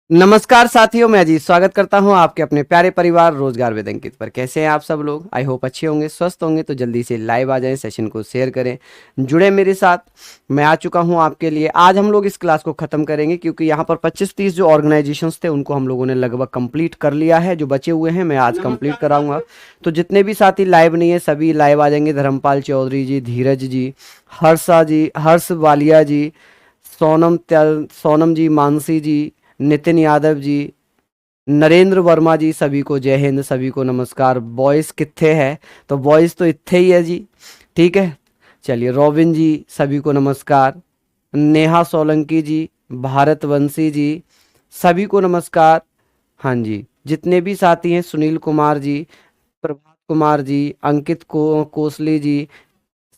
नमस्कार साथियों, मैं अजीत स्वागत करता हूं आपके अपने प्यारे परिवार रोजगार विद अंकित पर। कैसे हैं आप सब लोग? आई होप अच्छे होंगे, स्वस्थ होंगे। तो जल्दी से लाइव आ जाएं, सेशन को शेयर करें, जुड़े मेरे साथ। मैं आ चुका हूं आपके लिए। आज हम लोग इस क्लास को ख़त्म करेंगे क्योंकि यहां पर 25-30 जो ऑर्गेनाइजेशंस थे उनको हम लोगों ने लगभग कंप्लीट कर लिया है। जो बचे हुए हैं मैं आज कंप्लीट कराऊंगा। तो जितने भी साथी लाइव नहीं है सभी लाइव आ जाएंगे। धर्मपाल चौधरी जी, धीरज जी, हर्षा जी, हर्ष वालिया जी, सोनम जी, मानसी जी, नितिन यादव जी, नरेंद्र वर्मा जी, सभी को जय हिंद, सभी को नमस्कार। बॉयज कितने है? तो बॉयज तो इतने ही है जी, ठीक है। चलिए, रोबिन जी, सभी को नमस्कार। नेहा सोलंकी जी, भारत वंशी जी, सभी को नमस्कार। हाँ जी, जितने भी साथी हैं, सुनील कुमार जी, प्रभात कुमार जी, अंकित कोसली जी,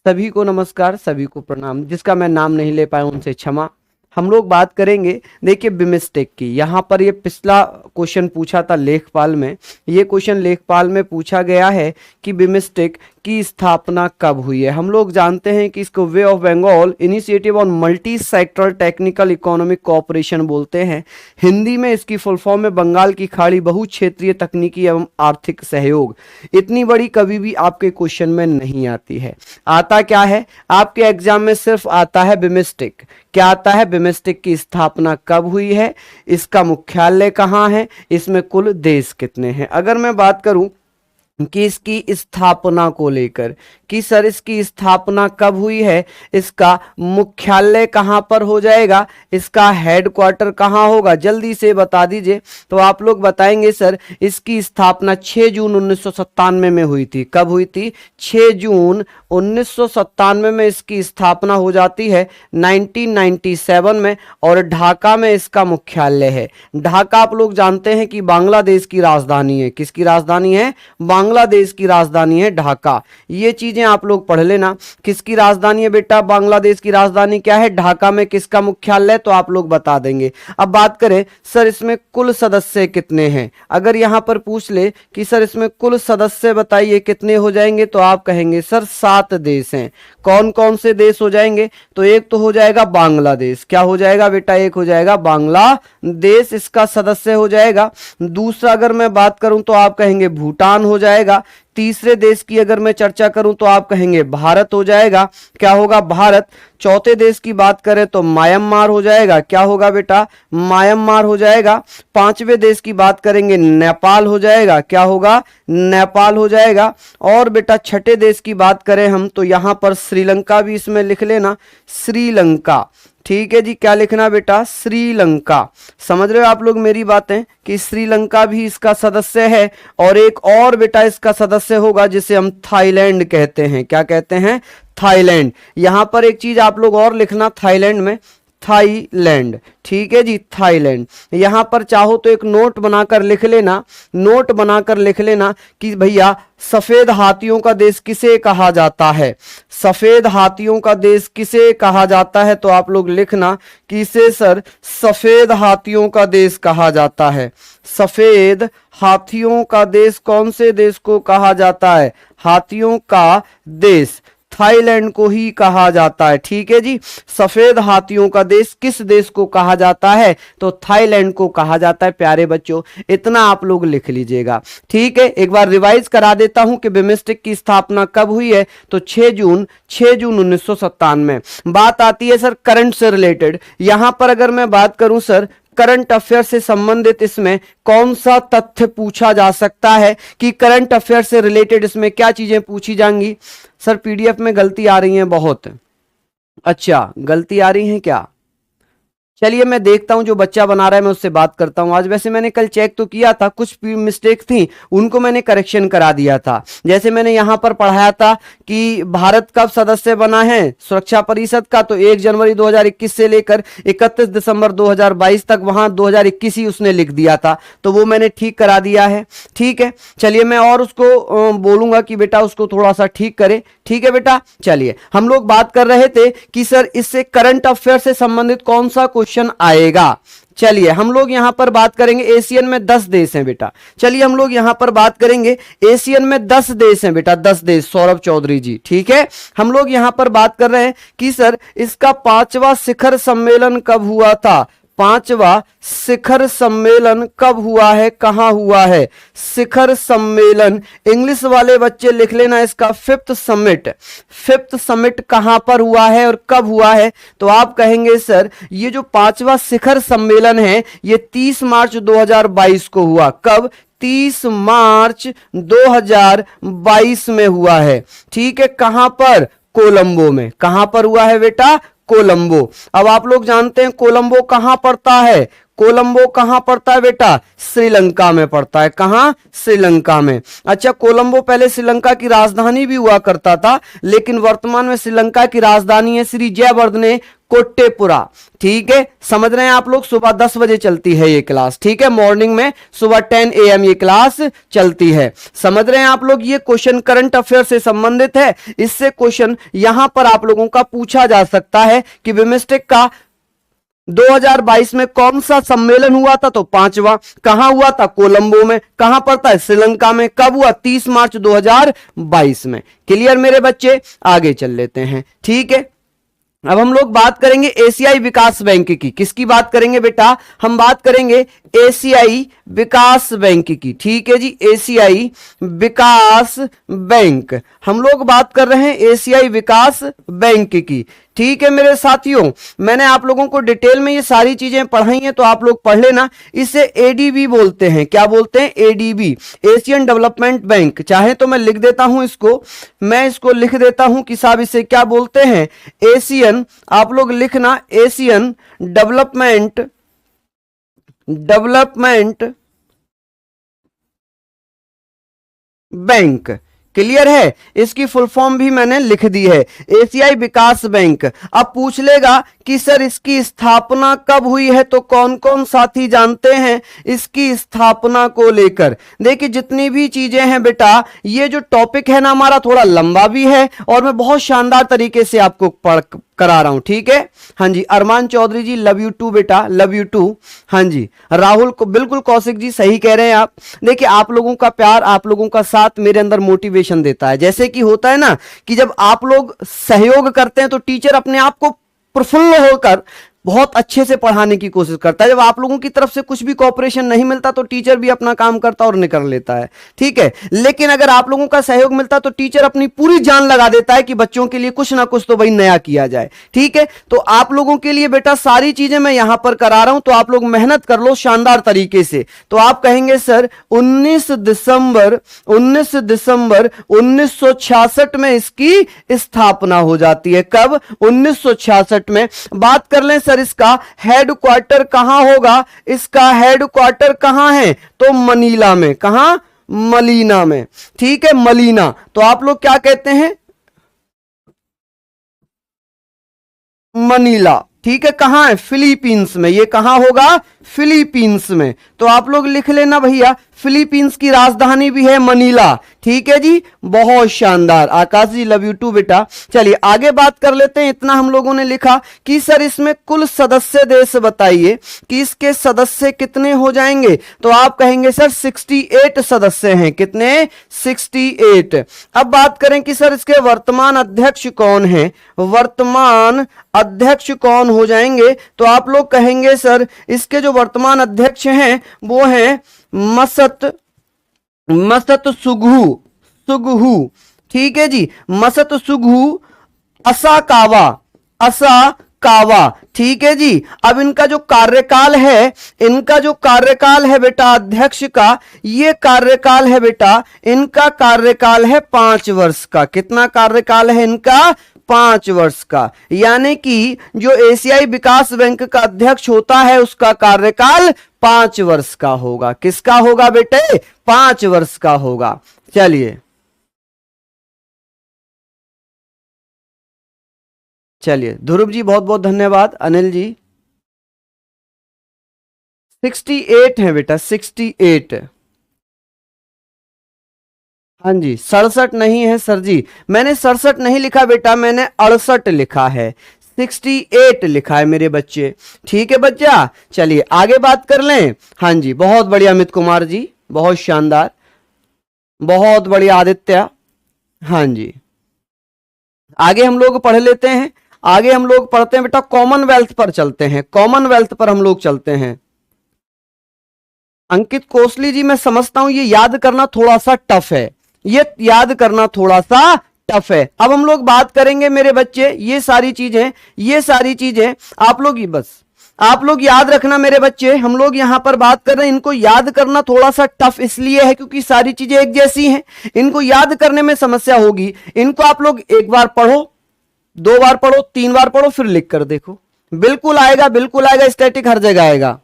सभी को नमस्कार, सभी को प्रणाम। जिसका मैं नाम नहीं ले पाया उनसे क्षमा। हम लोग बात करेंगे, देखिए, बिमस्टेक की। यहाँ पर ये पिछला क्वेश्चन पूछा था लेखपाल में। ये क्वेश्चन लेखपाल में पूछा गया है कि बिमस्टेक की स्थापना कब हुई है। हम लोग जानते हैं कि इसको bay of Bengal initiative on multi sectoral technical economic cooperation बोलते हैं। हिंदी में इसकी फुल फॉर्म में बंगाल की खाड़ी बहु क्षेत्रीय तकनीकी एवं आर्थिक सहयोग। इतनी बड़ी कभी भी आपके क्वेश्चन में नहीं आती है। आता क्या है आपके एग्जाम में? सिर्फ आता है बिमस्टेक। क्या आता है? बिमस्टेक की स्थापना कब हुई है, इसका मुख्यालय कहाँ है, इसमें कुल देश कितने हैं। अगर मैं बात करूं कि इसकी स्थापना को लेकर कि सर इसकी स्थापना कब हुई है, इसका मुख्यालय कहां पर हो जाएगा, इसका हेडक्वार्टर कहां होगा, जल्दी से बता दीजिए। तो आप लोग बताएंगे सर इसकी स्थापना 6 जून 1997 में हुई थी। कब हुई थी? 6 जून 1997 में इसकी स्थापना हो जाती है, 1997 में। और ढाका में इसका मुख्यालय है। ढाका आप लोग जानते हैं कि बांग्लादेश की राजधानी है। किसकी राजधानी है? बांग्लादेश की राजधानी है ढाका। ये चीजें आप लोग पढ़ लेना। किसकी राजधानी है बेटा? बांग्लादेश की राजधानी क्या है? ढाका में। किसका मुख्यालय? तो आप लोग बता देंगे। अब बात करें सर इसमें कुल सदस्य कितने हैं। अगर यहां पर पूछ ले कि सर इसमें कुल सदस्य बताइए कितने हो जाएंगे, तो आप कहेंगे सर 7 देश हैं। कौन कौन से देश हो जाएंगे? तो एक तो हो जाएगा बांग्लादेश। क्या हो जाएगा बेटा? एक हो जाएगा बांग्लादेश, इसका सदस्य हो जाएगा। दूसरा अगर मैं बात करूं तो आप कहेंगे भूटान हो जाएगा। तीसरे देश की अगर मैं चर्चा करूं तो आप कहेंगे भारत हो जाएगा। क्या होगा? भारत। चौथे देश की बात करें तो म्यांमार हो जाएगा। क्या होगा बेटा? म्यांमार हो जाएगा। पांचवें देश की बात करेंगे नेपाल हो जाएगा। क्या होगा? नेपाल हो जाएगा। और बेटा छठे देश की बात करें हम तो यहां पर श्रीलंका भी इसमें लिख लेना, श्रीलंका। ठीक है जी, क्या लिखना बेटा? श्रीलंका। समझ रहे हो आप लोग मेरी बातें कि श्रीलंका भी इसका सदस्य है। और एक और बेटा इसका सदस्य होगा जिसे हम थाईलैंड कहते हैं। क्या कहते हैं? थाईलैंड। यहां पर एक चीज आप लोग और लिखना, थाईलैंड में थाईलैंड। ठीक है जी, थाईलैंड। यहां पर चाहो तो एक नोट बनाकर लिख लेना, नोट बनाकर लिख लेना कि भैया सफेद हाथियों का देश किसे कहा जाता है। सफेद हाथियों का देश किसे कहा जाता है? तो आप लोग लिखना कि इसे सर सफेद हाथियों का देश कहा जाता है। सफेद हाथियों का देश कौन से देश को कहा जाता है? हाथियों का देश थाईलैंड को ही कहा जाता है। ठीक है जी, सफेद हाथियों का देश किस देश को कहा जाता है? तो थाईलैंड को कहा जाता है। प्यारे बच्चों, इतना आप लोग लिख लीजिएगा। ठीक है, एक बार रिवाइज करा देता हूं कि बिमस्टेक की स्थापना कब हुई है। तो 6 जून 1997 में। बात आती है सर करंट से रिलेटेड। यहां पर अगर मैं बात करूं सर करंट अफेयर से संबंधित, इसमें कौन सा तथ्य पूछा जा सकता है कि करंट अफेयर से रिलेटेड इसमें क्या चीजें पूछी जाएंगी? सर पीडीएफ में गलती आ रही है बहुत। अच्छा, गलती आ रही है क्या? चलिए मैं देखता हूं, जो बच्चा बना रहा है मैं उससे बात करता हूं आज। वैसे मैंने कल चेक तो किया था, कुछ मिस्टेक थी उनको मैंने करेक्शन करा दिया था। जैसे मैंने यहां पर पढ़ाया था कि भारत कब सदस्य बना है सुरक्षा परिषद का, तो 1 जनवरी 2021 से लेकर 31 दिसंबर 2022 तक, वहां 2021 ही उसने लिख दिया था, तो वो मैंने ठीक करा दिया है। ठीक है, चलिए मैं और उसको बोलूंगा कि बेटा उसको थोड़ा सा ठीक करे। ठीक है बेटा, चलिए हम लोग बात कर रहे थे कि सर इससे करंट अफेयर से संबंधित कौन सा क्वेश्चन आएगा। चलिए हम लोग यहां पर बात करेंगे, एशियन में 10 देश हैं बेटा। चलिए हम लोग यहां पर बात करेंगे, एशियन में 10 देश हैं बेटा, 10 देश। सौरभ चौधरी जी, ठीक है। हम लोग यहां पर बात कर रहे हैं कि सर इसका 5वां शिखर सम्मेलन कब हुआ था। पांचवा शिखर सम्मेलन कब हुआ है, कहां हुआ है? शिखर सम्मेलन, इंग्लिश वाले बच्चे लिख लेना इसका, फिफ्थ समिट। फिफ्थ समिट कहां पर हुआ है और कब हुआ है? तो आप कहेंगे सर ये जो पांचवा शिखर सम्मेलन है ये 30 मार्च 2022 को हुआ। कब? 30 मार्च 2022 में हुआ है। ठीक है, कहां पर? कोलंबो में। कहां पर हुआ है बेटा? कोलंबो। अब आप लोग जानते हैं कोलंबो कहां पड़ता है? कोलंबो कहां पड़ता है बेटा? श्रीलंका में पड़ता है। कहां? श्रीलंका में। अच्छा, कोलंबो पहले श्रीलंका की राजधानी भी हुआ करता था, लेकिन वर्तमान में श्रीलंका की राजधानी है श्री जयवर्धने कोट्टेपुरा। ठीक है, समझ रहे हैं आप लोग? सुबह 10 बजे चलती है ये क्लास। ठीक है, मॉर्निंग में सुबह 10 AM ये क्लास चलती है। समझ रहे हैं आप लोग? ये क्वेश्चन करंट अफेयर से संबंधित है। इससे क्वेश्चन यहां पर आप लोगों का पूछा जा सकता है कि बिमस्टेक का 2022 में कौन सा सम्मेलन हुआ था? तो पांचवा। कहां हुआ था? कोलंबो में। कहां पड़ता है? श्रीलंका में। कब हुआ? 30 मार्च 2022 में। क्लियर मेरे बच्चे? आगे चल लेते हैं। ठीक है, अब हम लोग बात करेंगे एशियाई विकास बैंक की। किसकी बात करेंगे बेटा? हम बात करेंगे एशियाई विकास बैंक की। ठीक है जी, एशियाई विकास बैंक हम लोग बात कर रहे हैं, एशियाई विकास बैंक की। ठीक है मेरे साथियों, मैंने आप लोगों को डिटेल में ये सारी चीजें पढ़ाई हैं, तो आप लोग पढ़ लेना। इसे एडीबी बोलते हैं। क्या बोलते हैं? ADB, Asian development bank. चाहे तो मैं लिख देता हूं इसको, मैं इसको लिख देता हूं कि साहब इसे क्या बोलते हैं? एशियन, आप लोग लिखना एशियन डेवलपमेंट बैंक। क्लियर है? इसकी फुल फॉर्म भी मैंने लिख दी है, एशियाई विकास बैंक। अब पूछ लेगा कि सर इसकी स्थापना कब हुई है, तो कौन कौन साथी जानते हैं इसकी स्थापना को लेकर? देखिए जितनी भी चीजें हैं बेटा, ये जो टॉपिक है ना हमारा थोड़ा लंबा भी है और मैं बहुत शानदार तरीके से आपको पढ़ करा रहा हूं। ठीक है, हाँ जी, अरमान चौधरी जी लव यू टू बेटा, लव यू टू। हाँ जी, राहुल को बिल्कुल, कौशिक जी सही कह रहे हैं आप। देखिए आप लोगों का प्यार, आप लोगों का साथ मेरे अंदर मोटिवेशन देता है। जैसे कि होता है ना कि जब आप लोग सहयोग करते हैं तो टीचर अपने आप को प्रफुल्ल होकर बहुत अच्छे से पढ़ाने की कोशिश करता है। जब आप लोगों की तरफ से कुछ भी कोऑपरेशन नहीं मिलता तो टीचर भी अपना काम करता और निकल लेता है। ठीक है, लेकिन अगर आप लोगों का सहयोग मिलता तो टीचर अपनी पूरी जान लगा देता है कि बच्चों के लिए कुछ ना कुछ तो भाई नया किया जाए। ठीक है, तो आप लोगों के लिए बेटा सारी चीजें मैं यहां पर करा रहा हूं, तो आप लोग मेहनत कर लो शानदार तरीके से। तो आप कहेंगे सर 19 दिसंबर 1966 में इसकी स्थापना हो जाती है। कब? 1966 में। बात कर लें सर इसका हेडक्वार्टर कहां होगा? इसका हेडक्वार्टर कहां है? तो मनीला में। कहां? मलीना में। ठीक है, मलीना। तो आप लोग क्या कहते हैं? मनीला। ठीक है, कहां है? फिलीपींस में। ये कहां होगा? फिलीपींस में। तो आप लोग लिख लेना भैया, फिलीपींस की राजधानी भी है मनीला। ठीक है जी, बहुत शानदार। आकाश जी लव यू टू बेटा। चलिए आगे बात कर लेते हैं। इतना हम लोगों ने लिखा कि सर इसमें कुल सदस्य देश बताइए कि इसके सदस्य कितने हो जाएंगे? तो आप कहेंगे सर 68 सदस्य हैं। कितने? 68। अब बात करें कि सर इसके वर्तमान अध्यक्ष कौन है? वर्तमान अध्यक्ष कौन हो जाएंगे? तो आप लोग कहेंगे सर इसके जो वर्तमान अध्यक्ष हैं वो हैं मसत सुगहू। ठीक है जी, मसत सुगहू असाकावा। ठीक है जी। अब इनका जो कार्यकाल है बेटा अध्यक्ष का, ये कार्यकाल है बेटा, इनका कार्यकाल है 5 वर्ष का। कितना कार्यकाल है इनका? 5 वर्ष का। यानी कि जो एशियाई विकास बैंक का अध्यक्ष होता है उसका कार्यकाल 5 वर्ष का होगा। किसका होगा बेटे? 5 वर्ष का होगा। चलिए ध्रुव जी बहुत बहुत धन्यवाद। अनिल जी 68 है बेटा, 68। हाँ जी, 67 नहीं है सर जी, मैंने 67 नहीं लिखा बेटा, मैंने 68 लिखा है, 68 लिखा है मेरे बच्चे। ठीक है बच्चा, चलिए आगे बात कर लें। हाँ जी, बहुत बढ़िया अमित कुमार जी, बहुत शानदार, बहुत बढ़िया आदित्य। हाँ जी, आगे हम लोग पढ़ लेते हैं। आगे हम लोग पढ़ते हैं बेटा, कॉमनवेल्थ पर चलते हैं, कॉमनवेल्थ पर हम लोग चलते हैं। अंकित कोसली जी, मैं समझता हूं ये याद करना थोड़ा सा टफ है, ये याद करना थोड़ा सा टफ है। अब हम लोग बात करेंगे मेरे बच्चे, ये सारी चीजें आप लोग आप लोग याद रखना मेरे बच्चे। हम लोग यहां पर बात कर रहे हैं, इनको याद करना थोड़ा सा टफ इसलिए है क्योंकि सारी चीजें एक जैसी हैं, इनको याद करने में समस्या होगी। इनको आप लोग एक बार पढ़ो, 2 बार पढ़ो, 3 बार पढ़ो, फिर लिख कर देखो, बिल्कुल आएगा, बिल्कुल आएगा, स्टैटिक हर जगह आएगा।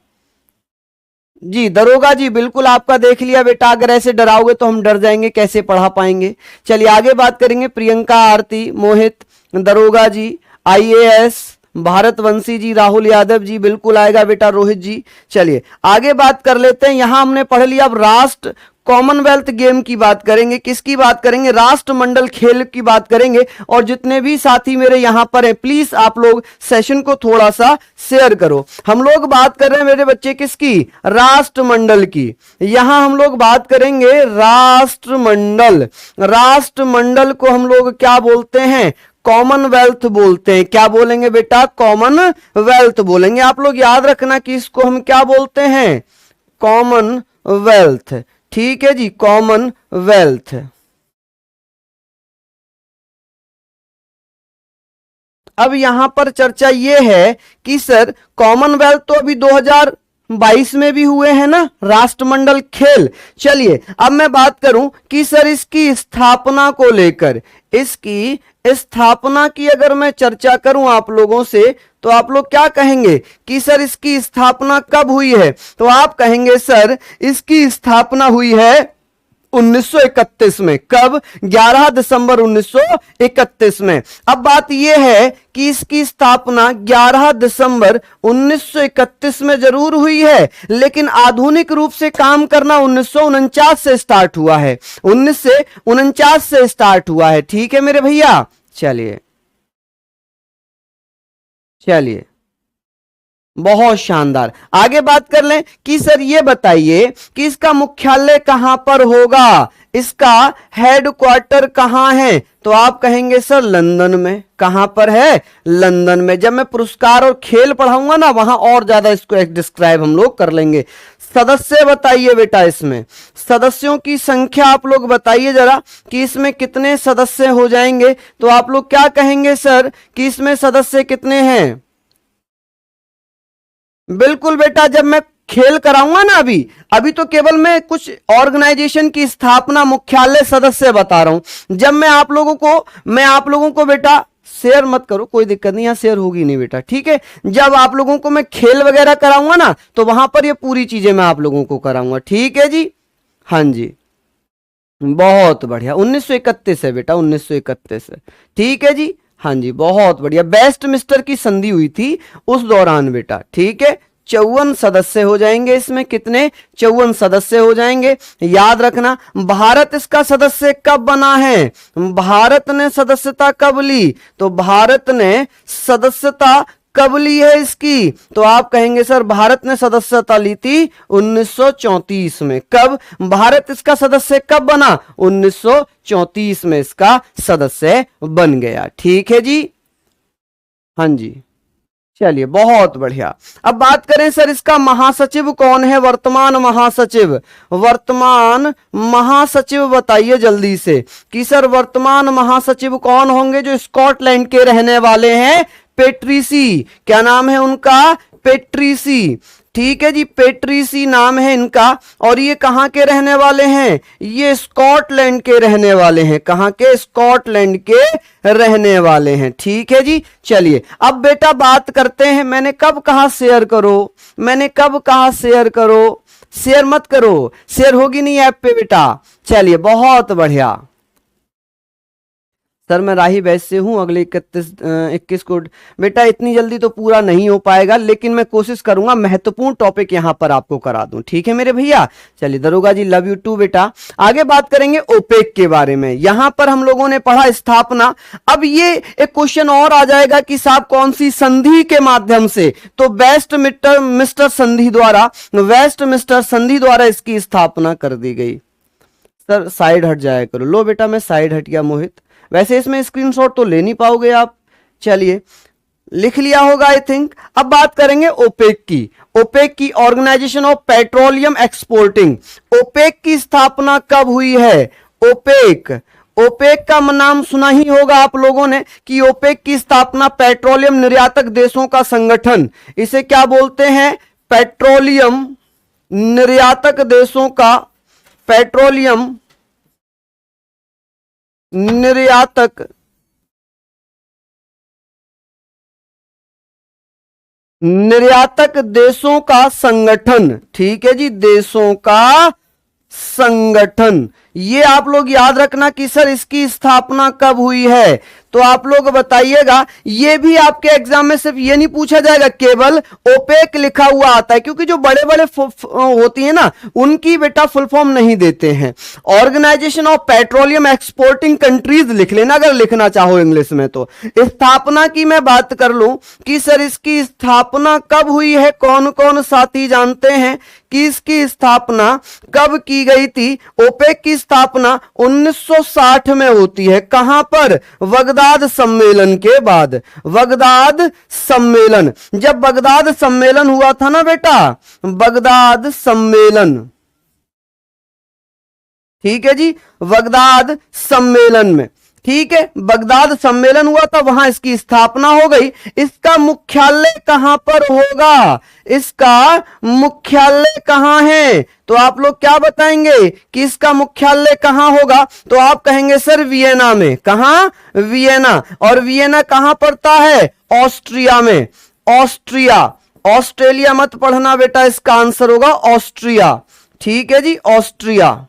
जी दरोगा जी, बिल्कुल आपका देख लिया बेटा, अगर ऐसे डराओगे तो हम डर जाएंगे, कैसे पढ़ा पाएंगे। चलिए आगे बात करेंगे, प्रियंका, आरती, मोहित, दरोगा जी, आईएएस, भारतवंशी जी, राहुल यादव जी, बिल्कुल आएगा बेटा, रोहित जी। चलिए आगे बात कर लेते हैं, यहां हमने पढ़ लिया। अब राष्ट्र कॉमनवेल्थ गेम की बात करेंगे, किसकी बात करेंगे, राष्ट्रमंडल खेल की बात करेंगे। और जितने भी साथी मेरे यहां पर हैं, प्लीज आप लोग सेशन को थोड़ा सा शेयर करो। हम लोग बात कर रहे हैं मेरे बच्चे किसकी, राष्ट्रमंडल की। यहां हम लोग बात करेंगे राष्ट्रमंडल। राष्ट्रमंडल को हम लोग क्या बोलते हैं, कॉमनवेल्थ बोलते हैं। क्या बोलेंगे बेटा, कॉमनवेल्थ बोलेंगे। आप लोग याद रखना कि इसको हम क्या बोलते हैं, कॉमनवेल्थ। ठीक है जी, कॉमनवेल्थ। अब यहां पर चर्चा यह है कि सर कॉमनवेल्थ तो अभी 2022 में भी हुए हैं ना, राष्ट्रमंडल खेल। चलिए अब मैं बात करूं कि सर इसकी स्थापना को लेकर, इसकी स्थापना की अगर मैं चर्चा करूं आप लोगों से, तो आप लोग क्या कहेंगे कि सर इसकी स्थापना कब हुई है। तो आप कहेंगे सर इसकी स्थापना हुई है 1931 में। कब, 11 दिसंबर 1931 में। अब बात यह है कि इसकी स्थापना 11 दिसंबर 1931 में जरूर हुई है, लेकिन आधुनिक रूप से काम करना 1949 से स्टार्ट हुआ है, 1949 से स्टार्ट हुआ है। ठीक है मेरे भैया। चलिए चलिए, बहुत शानदार। आगे बात कर लें कि सर ये बताइए कि इसका मुख्यालय कहां पर होगा, इसका हेडक्वार्टर कहां है। तो आप कहेंगे सर लंदन में। कहां पर है, लंदन में। जब मैं पुरस्कार और खेल पढ़ाऊंगा ना, वहां और ज्यादा इसको डिस्क्राइब हम लोग कर लेंगे। सदस्य बताइए बेटा, इसमें सदस्यों की संख्या आप लोग बताइए जरा कि इसमें कितने सदस्य हो जाएंगे। तो आप लोग क्या कहेंगे सर कि इसमें सदस्य कितने हैं। बिल्कुल बेटा, जब मैं खेल कराऊंगा ना, अभी तो केवल मैं कुछ ऑर्गेनाइजेशन की स्थापना, मुख्यालय, सदस्य बता रहा हूं। जब मैं आप लोगों को बेटा शेयर मत करो, कोई दिक्कत नहीं, यहां शेयर होगी नहीं बेटा, ठीक है। जब आप लोगों को मैं खेल वगैरह कराऊंगा ना, तो वहां पर ये पूरी चीजें मैं आप लोगों को कराऊंगा। ठीक है जी, हाँ जी, बहुत बढ़िया। 1931 है बेटा, 1931 है। ठीक है जी, हाँ जी, बहुत बढ़िया। वेस्ट मिस्टर की संधि हुई थी उस दौरान बेटा। ठीक है, 54 सदस्य हो जाएंगे इसमें। कितने, 54 सदस्य हो जाएंगे। याद रखना, भारत इसका सदस्य कब बना है, भारत ने सदस्यता कब ली। तो भारत ने सदस्यता कब ली है इसकी। तो आप कहेंगे सर भारत ने सदस्यता ली थी 1934 में। कब, भारत इसका सदस्य कब बना, 1934 में इसका सदस्य बन गया। ठीक है जी, हाँ जी, चलिए बहुत बढ़िया। अब बात करें सर इसका महासचिव कौन है, वर्तमान महासचिव। वर्तमान महासचिव बताइए जल्दी से कि सर वर्तमान महासचिव कौन होंगे, जो स्कॉटलैंड के रहने वाले हैं, पेट्रीसी। क्या नाम है उनका, पेट्रीसी। ठीक है जी, पेट्रीसी नाम है इनका। और ये कहां के रहने वाले हैं, ये स्कॉटलैंड के रहने वाले हैं। कहां के, स्कॉटलैंड के रहने वाले हैं। ठीक है जी, चलिए अब बेटा बात करते हैं। मैंने कब कहा शेयर करो, मैंने कब कहा शेयर करो, शेयर मत करो, शेयर होगी नहीं ऐप पे बेटा। चलिए बहुत बढ़िया। सर मैं राही बैच से हूं, अगले 21 को बेटा इतनी जल्दी तो पूरा नहीं हो पाएगा, लेकिन मैं कोशिश करूंगा महत्वपूर्ण टॉपिक यहां पर आपको करा दूं। ठीक है मेरे भैया। चलिए दरोगा जी, लव यू टू बेटा। आगे बात करेंगे ओपेक के बारे में। यहां पर हम लोगों ने पढ़ा स्थापना। अब ये एक क्वेश्चन और आ जाएगा कि साहब कौन सी संधि के माध्यम से। तो वेस्टमिंस्टर संधि द्वारा, वेस्टमिंस्टर संधि द्वारा इसकी स्थापना कर दी गई। सर साइड हट जाया करो। लो बेटा मैं साइड हट गया मोहित। वैसे इसमें स्क्रीनशॉट तो ले नहीं पाओगे आप। चलिए लिख लिया होगा आई थिंक। अब बात करेंगे ओपेक की। ओपेक की, organisation of petroleum exporting. OPEC की स्थापना कब हुई है? ओपेक, ओपेक का नाम सुना ही होगा आप लोगों ने कि ओपेक की स्थापना पेट्रोलियम निर्यातक देशों का संगठन, इसे क्या बोलते हैं? पेट्रोलियम निर्यातक देशों का, पेट्रोलियम निर्यातक देशों का संगठन। ठीक है जी, देशों का संगठन। ये आप लोग याद रखना कि सर इसकी स्थापना कब हुई है, तो आप लोग बताइएगा। ये भी आपके एग्जाम में सिर्फ ये नहीं पूछा जाएगा केवल ओपेक लिखा हुआ आता है, क्योंकि जो बड़े बड़े होती है ना उनकी बेटा फुल फॉर्म नहीं देते हैं। Organisation of petroleum exporting countries लिख लेना अगर लिखना चाहो इंग्लिश में। तो स्थापना की मैं बात कर लूं कि सर इसकी स्थापना कब हुई है, कौन कौन साथी जानते हैं कि इसकी स्थापना कब की गई थी? ओपेक की स्थापना 1960 में होती है। कहां पर? बगदाद सम्मेलन के बाद। बगदाद सम्मेलन, जब बगदाद सम्मेलन हुआ था ना बेटा, बगदाद सम्मेलन, ठीक है जी, बगदाद सम्मेलन में, ठीक है, बगदाद सम्मेलन हुआ था, वहां इसकी स्थापना हो गई। इसका मुख्यालय कहां पर होगा? इसका मुख्यालय कहां है? तो आप लोग क्या बताएंगे कि इसका मुख्यालय कहां होगा? तो आप कहेंगे सर वियना में। कहां? वियना। और वियना कहां पड़ता है? ऑस्ट्रिया में। ऑस्ट्रिया, ऑस्ट्रेलिया मत पढ़ना बेटा, इसका आंसर होगा ऑस्ट्रिया। ठीक है जी, ऑस्ट्रिया,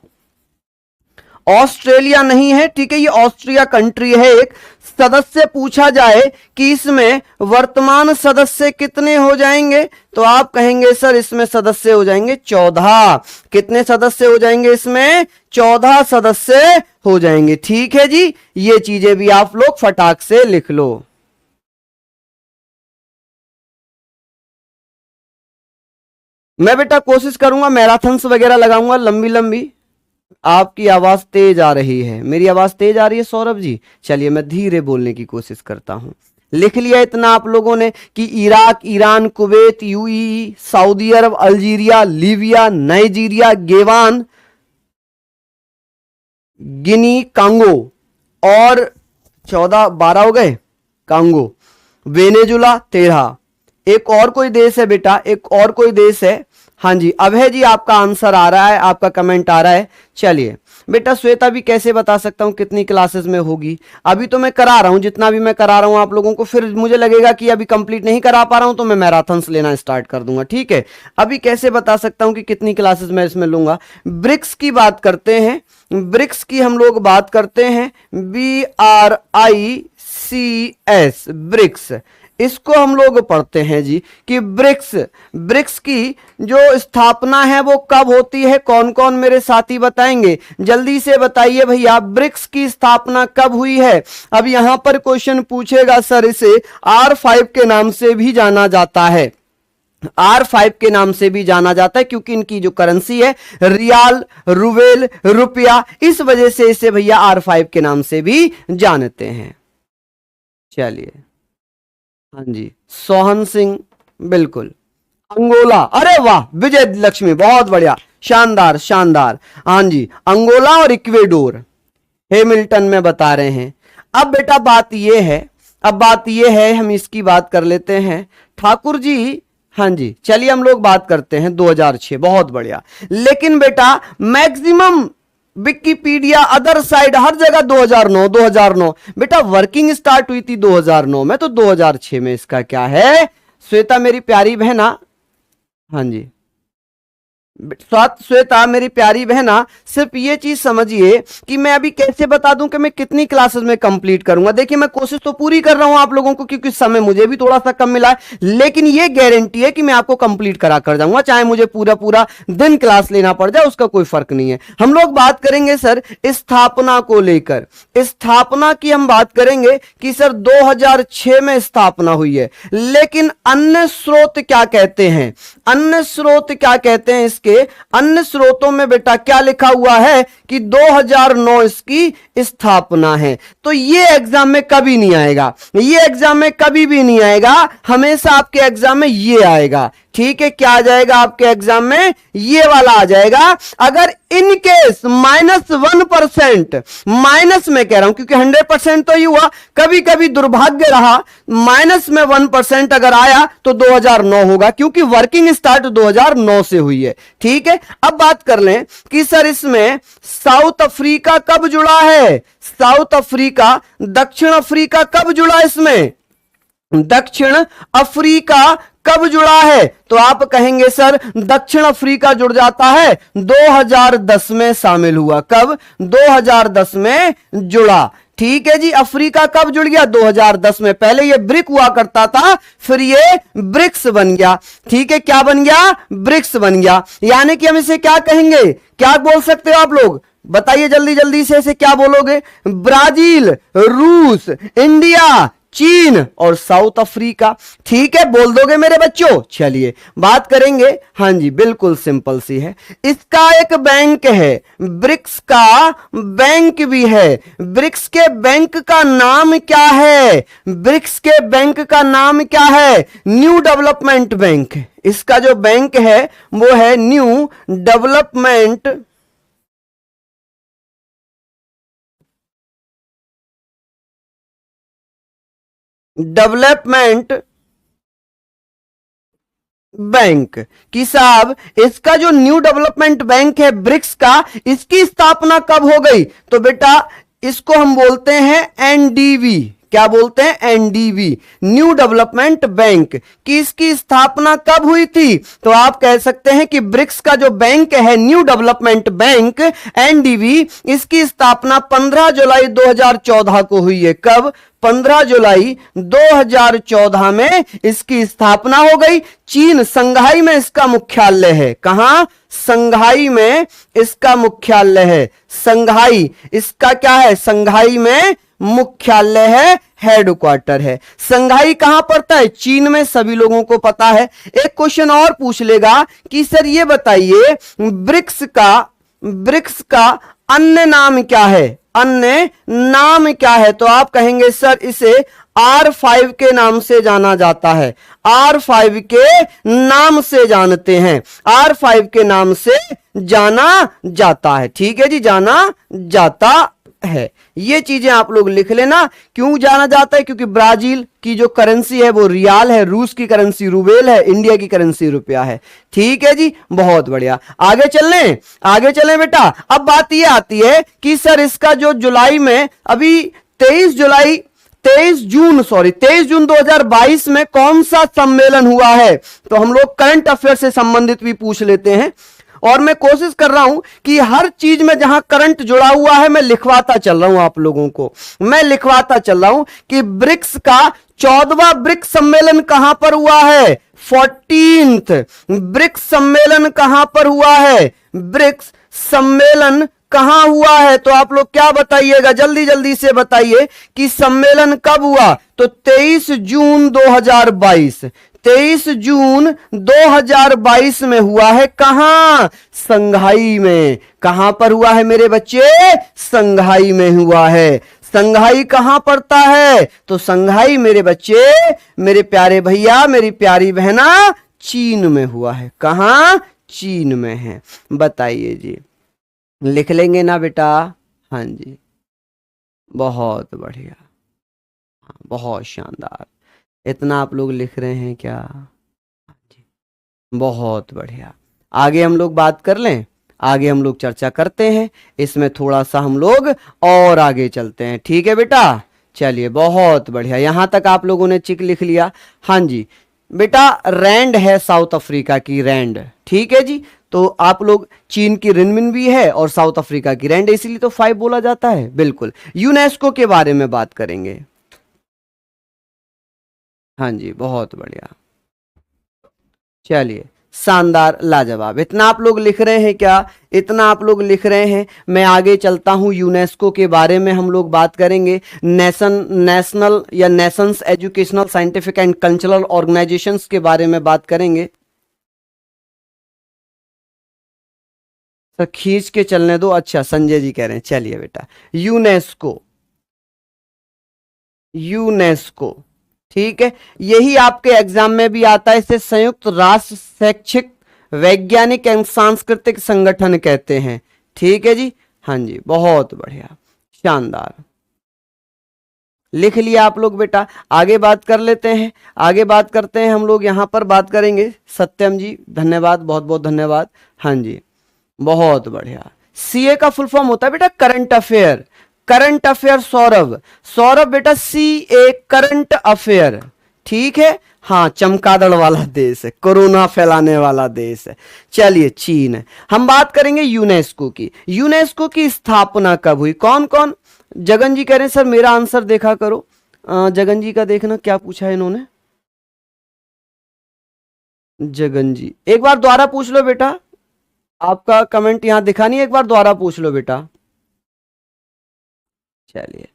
ऑस्ट्रेलिया नहीं है, ठीक है, ये ऑस्ट्रिया कंट्री है एक। सदस्य पूछा जाए कि इसमें वर्तमान सदस्य कितने हो जाएंगे, तो आप कहेंगे सर इसमें सदस्य हो जाएंगे 14। कितने सदस्य हो जाएंगे इसमें? 14 सदस्य हो जाएंगे। ठीक है जी, ये चीजें भी आप लोग फटाक से लिख लो। मैं बेटा कोशिश करूंगा मैराथन्स वगैरह लगाऊंगा लंबी लंबी। आपकी आवाज तेज आ रही है, मेरी आवाज तेज आ रही है सौरभ जी? चलिए मैं धीरे बोलने की कोशिश करता हूं। लिख लिया इतना आप लोगों ने कि Iraq, Iran, Kuwait, UAE, Saudi Arab, Algeria, Libya, Nigeria, Gabon, Guinea, Congo, और 12 हो गए, कांगो, वेनेजुला 13। एक और कोई देश है बेटा, एक और कोई देश है। हाँ जी, अभय जी आपका आंसर आ रहा है, आपका कमेंट आ रहा है। चलिए बेटा, श्वेता भी कैसे बता सकता हूं कितनी क्लासेस में होगी? अभी तो मैं करा रहा हूं, जितना भी मैं करा रहा हूं आप लोगों को, फिर मुझे लगेगा कि अभी कंप्लीट नहीं करा पा रहा हूं तो मैं मैराथन्स लेना स्टार्ट कर दूंगा। ठीक है, अभी कैसे बता सकता हूं कि कितनी क्लासेस मैं इसमें लूंगा? ब्रिक्स की बात करते हैं, ब्रिक्स की हम लोग बात करते हैं, BRICS, ब्रिक्स। इसको हम लोग पढ़ते हैं जी कि ब्रिक्स, ब्रिक्स की जो स्थापना है वो कब होती है? कौन कौन मेरे साथी बताएंगे? जल्दी से बताइए भैया, ब्रिक्स की स्थापना कब हुई है? अब यहां पर क्वेश्चन पूछेगा सर, इसे R5 के नाम से भी जाना जाता है। R5 के नाम से भी जाना जाता है क्योंकि इनकी जो करेंसी है रियाल, रुबेल, रुपया, इस वजह से इसे भैया R5 के नाम से भी जानते हैं। चलिए, हाँ जी, सोहन सिंह, बिल्कुल। अंगोला, अरे वाह विजय लक्ष्मी, बहुत बढ़िया, शानदार शानदार। हाँ जी, अंगोला और इक्वेडोर हैमिल्टन में बता रहे हैं। अब बेटा बात ये है, अब बात ये है, हम इसकी बात कर लेते हैं ठाकुर जी। हाँ जी, चलिए हम लोग बात करते हैं 2006, बहुत बढ़िया। लेकिन बेटा मैक्सिमम विकिपीडिया, अदर साइड, हर जगह 2009 बेटा, वर्किंग स्टार्ट हुई थी 2009 में, तो 2006 में इसका क्या है? श्वेता मेरी प्यारी बहना, हाँ जी श्वेता मेरी प्यारी बहना, सिर्फ ये चीज समझिए कि मैं अभी कैसे बता दूं कि मैं कितनी क्लासेस में कंप्लीट करूंगा। देखिए मैं कोशिश तो पूरी कर रहा हूं आप लोगों को, क्योंकि समय मुझे भी थोड़ा सा कम मिला है, लेकिन ये गारंटी है कि मैं आपको कंप्लीट करा कर जाऊंगा, चाहे मुझे पूरा पूरा दिन क्लास लेना पड़ जाए, उसका कोई फर्क नहीं है। हम लोग बात करेंगे सर स्थापना को लेकर, स्थापना की हम बात करेंगे कि सर 2006 में स्थापना हुई है, लेकिन अन्य स्रोत क्या कहते हैं? अन्य स्रोत क्या कहते हैं इसके इसके अन्य स्रोतों में बेटा क्या लिखा हुआ है कि 2009 इसकी स्थापना है। तो ये एग्जाम में कभी नहीं आएगा, ये एग्जाम में कभी भी नहीं आएगा, हमेशा आपके एग्जाम में ये आएगा। ठीक है, क्या आ जाएगा आपके एग्जाम में? ये वाला आ जाएगा। अगर इन केस -1%, माइनस में कह रहा हूं क्योंकि 100% तो ही हुआ, कभी कभी दुर्भाग्य रहा माइनस में 1% अगर आया तो 2009 होगा, क्योंकि वर्किंग स्टार्ट 2009 से हुई है। ठीक है, अब बात कर लें कि सर इसमें साउथ अफ्रीका कब जुड़ा है? साउथ अफ्रीका, दक्षिण अफ्रीका कब जुड़ा? इसमें दक्षिण अफ्रीका कब जुड़ा है? तो आप कहेंगे सर दक्षिण अफ्रीका जुड़ जाता है 2010 में शामिल हुआ। कब? 2010 में जुड़ा। ठीक है जी, अफ्रीका कब जुड़ गया? 2010 में। पहले ये ब्रिक हुआ करता था, फिर ये ब्रिक्स बन गया। ठीक है, क्या बन गया? ब्रिक्स बन गया। यानी कि हम इसे क्या कहेंगे, क्या बोल सकते हो आप लोग? बताइए जल्दी जल्दी से, इसे क्या बोलोगे? ब्राजील, रूस, इंडिया, चीन और साउथ अफ्रीका। ठीक है, बोल दोगे मेरे बच्चों? चलिए बात करेंगे। हाँ जी, बिल्कुल सिंपल सी है। इसका एक बैंक है, ब्रिक्स का बैंक भी है। ब्रिक्स के बैंक का नाम क्या है? ब्रिक्स के बैंक का नाम क्या है? New development bank. इसका जो बैंक है वो है न्यू डेवलपमेंट बैंक। कि साहब इसका जो न्यू डेवलपमेंट बैंक है ब्रिक्स का, इसकी स्थापना कब हो गई? तो बेटा इसको हम बोलते हैं एनडीबी। क्या बोलते हैं? NDB, new development bank. कि इसकी स्थापना कब हुई थी? तो आप कह सकते हैं कि ब्रिक्स का जो बैंक है न्यू डेवलपमेंट बैंक एनडीबी, इसकी स्थापना 15 जुलाई 2014 को हुई है। कब? 15 जुलाई 2014 में इसकी स्थापना हो गई। चीन, संघाई में इसका मुख्यालय है। कहां? संघाई में इसका मुख्यालय है। संघाई इसका क्या है? संघाई में मुख्यालय है, हेडक्वार्टर है। संघाई कहां पड़ता है? चीन में, सभी लोगों को पता है। एक क्वेश्चन और पूछ लेगा कि सर ये बताइए ब्रिक्स का अन्य नाम क्या है? अन्य नाम क्या है? तो आप कहेंगे सर इसे R5 के नाम से जाना जाता है। R5 के नाम से जानते हैं, R5 के नाम से जाना जाता है। ठीक है जी, जाना जाता है। ये चीजें आप लोग लिख लेना। क्यों जाना जाता है? क्योंकि ब्राजील की जो करेंसी है वो रियाल है, रूस की करेंसी रूबेल है, इंडिया की करेंसी रुपया है। ठीक है जी, बहुत बढ़िया। आगे चलें बेटा। अब बात ये आती है कि सर इसका जो जुलाई में अभी 23 जून 2022 में कौन सा सम्मेलन हुआ है? तो हम लोग करंट अफेयर से संबंधित भी पूछ लेते हैं, और मैं कोशिश कर रहा हूं कि हर चीज में जहां करंट जुड़ा हुआ है मैं लिखवाता चल रहा हूं आप लोगों को। मैं लिखवाता चल रहा हूं कि ब्रिक्स का 14वां ब्रिक्स सम्मेलन कहां पर हुआ है? 14th ब्रिक्स सम्मेलन कहां पर हुआ है? ब्रिक्स सम्मेलन कहां हुआ है? तो आप लोग क्या बताइएगा, जल्दी जल्दी से बताइए कि सम्मेलन कब हुआ? तो 23 जून 2022। 23 जून 2022 में हुआ है। कहां? संघाई में। कहां पर हुआ है मेरे बच्चे? संघाई में हुआ है। संघाई कहां पड़ता है? तो संघाई मेरे बच्चे, मेरे प्यारे भैया, मेरी प्यारी बहना, चीन में हुआ है। कहां? चीन में है। बताइए जी, लिख लेंगे ना बेटा? हाँ जी, बहुत बढ़िया, बहुत शानदार। इतना आप लोग लिख रहे हैं क्या? बहुत बढ़िया। आगे हम लोग बात कर लें, आगे हम लोग चर्चा करते हैं इसमें, थोड़ा सा हम लोग और आगे चलते हैं। ठीक है बेटा, चलिए बहुत बढ़िया। यहां तक आप लोगों ने चिक लिख लिया। हाँ जी बेटा, रैंड है साउथ अफ्रीका की, रैंड। ठीक है जी, तो आप लोग, चीन की रिनमिन भी है और साउथ अफ्रीका की रैंड, इसीलिए तो 5 बोला जाता है। बिल्कुल। यूनेस्को के बारे में बात करेंगे। हाँ जी, बहुत बढ़िया। चलिए, शानदार, लाजवाब। इतना आप लोग लिख रहे हैं क्या? इतना आप लोग लिख रहे हैं। मैं आगे चलता हूं, यूनेस्को के बारे में हम लोग बात करेंगे। नेशनल या Nations educational, scientific and cultural organisations के बारे में बात करेंगे। सर खींच के चलने दो। अच्छा संजय जी कह रहे हैं, चलिए बेटा यूनेस्को, यूनेस्को, ठीक है। यही आपके एग्जाम में भी आता है, इसे संयुक्त राष्ट्र शैक्षिक वैज्ञानिक एवं सांस्कृतिक संगठन कहते हैं, ठीक है जी। हाँ जी, बहुत बढ़िया, शानदार, लिख लिया आप लोग बेटा। आगे बात कर लेते हैं, आगे बात करते हैं हम लोग, यहां पर बात करेंगे। सत्यम जी धन्यवाद, बहुत बहुत धन्यवाद। हाँ जी, बहुत बढ़िया। सीए का फुल फॉर्म होता है बेटा current affair, current affair. Saurabh, Saurabh बेटा सीए करंट अफेयर, ठीक है। हाँ, चमकादड़ वाला देश है, कोरोना फैलाने वाला देश है। चलिए चीन है। हम बात करेंगे यूनेस्को की। यूनेस्को की स्थापना कब हुई? कौन कौन? जगन जी कह रहे हैं सर मेरा आंसर देखा करो। जगन जी का देखना क्या पूछा है इन्होंने। जगन जी एक बार दोबारा पूछ लो बेटा, आपका कमेंट यहां दिखा नहीं, एक बार दोबारा पूछ लो बेटा। चलिए,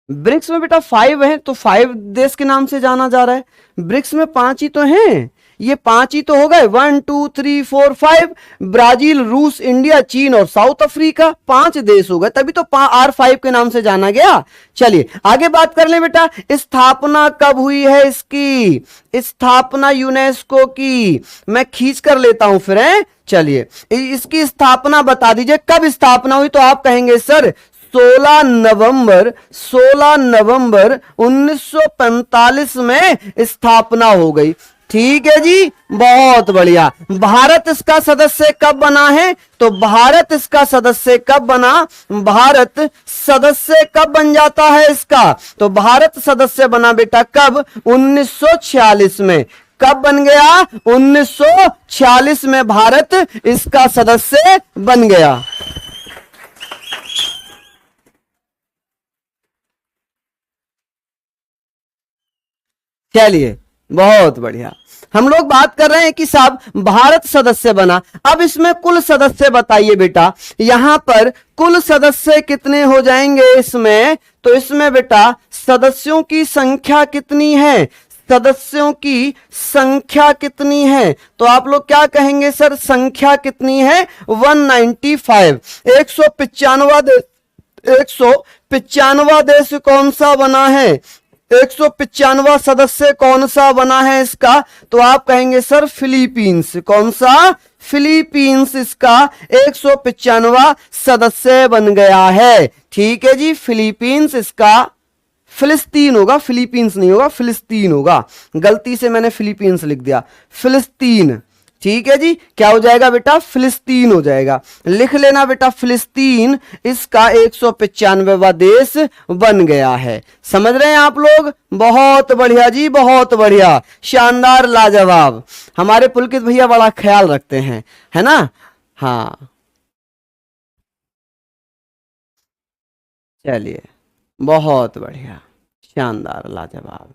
ब्रिक्स में बेटा 5 है, तो 5 देश के नाम से जाना जा रहा है। ब्रिक्स में 5 ही तो हैं, ये 5 ही तो हो गए, 1 2 3 4 5। ब्राजील, रूस, इंडिया, चीन और साउथ अफ्रीका, 5 देश हो गए, तभी तो R5 के नाम से जाना गया। चलिए आगे बात कर लें बेटा, स्थापना कब हुई है इसकी? स्थापना यूनेस्को की मैं खींच कर लेता हूं फिर है। चलिए इसकी स्थापना बता दीजिए, कब स्थापना हुई? तो आप कहेंगे सर 16 नवंबर 1945 में स्थापना हो गई, ठीक है जी, बहुत बढ़िया। भारत इसका सदस्य कब बना है? तो भारत इसका सदस्य कब बना? भारत सदस्य कब बन जाता है इसका? तो भारत सदस्य बना बेटा कब? 1946 में। कब बन गया? 1946 में भारत इसका सदस्य बन गया। चलिए बहुत बढ़िया। हम लोग बात कर रहे हैं कि साहब भारत सदस्य बना, अब इसमें कुल सदस्य बताइए बेटा, यहां पर कुल सदस्य कितने हो जाएंगे इसमें? तो इसमें बेटा सदस्यों की संख्या कितनी है? सदस्यों की संख्या कितनी है? तो आप लोग क्या कहेंगे सर, संख्या कितनी है? 195। 195 देश कौन सा बना है? 195वां सदस्य कौन सा बना है इसका? तो आप कहेंगे सर फिलीपींस। कौन सा? फिलीपींस इसका 195वां सदस्य बन गया है, ठीक है जी। फिलीपींस इसका, फिलिस्तीन होगा, फिलीपींस नहीं होगा, फिलिस्तीन होगा, गलती से मैंने फिलीपींस लिख दिया, फिलिस्तीन, ठीक है जी। क्या हो जाएगा बेटा? फिलिस्तीन हो जाएगा, लिख लेना बेटा फिलिस्तीन इसका 195वां देश बन गया है। समझ रहे हैं आप लोग? बहुत बढ़िया जी, बहुत बढ़िया, शानदार, लाजवाब। हमारे पुलकित भैया बड़ा ख्याल रखते हैं, है ना? हाँ चलिए बहुत बढ़िया, शानदार, लाजवाब,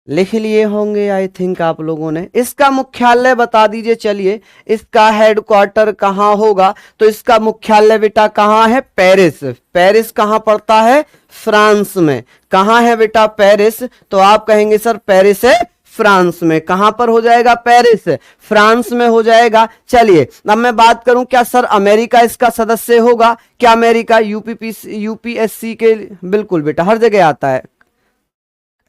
लिख लिए होंगे आई थिंक आप लोगों ने। इसका मुख्यालय बता दीजिए, चलिए इसका हेडक्वार्टर कहां होगा? तो इसका मुख्यालय बेटा कहां है? पेरिस। पेरिस कहां पड़ता है? फ्रांस में। कहां है बेटा पेरिस? तो आप कहेंगे सर पेरिस है फ्रांस में। कहां पर हो जाएगा? पेरिस, फ्रांस में हो जाएगा। चलिए अब मैं बात करूं, क्या सर अमेरिका इसका सदस्य होगा? क्या अमेरिका यूपीएससी के? बिल्कुल बेटा, हर जगह आता है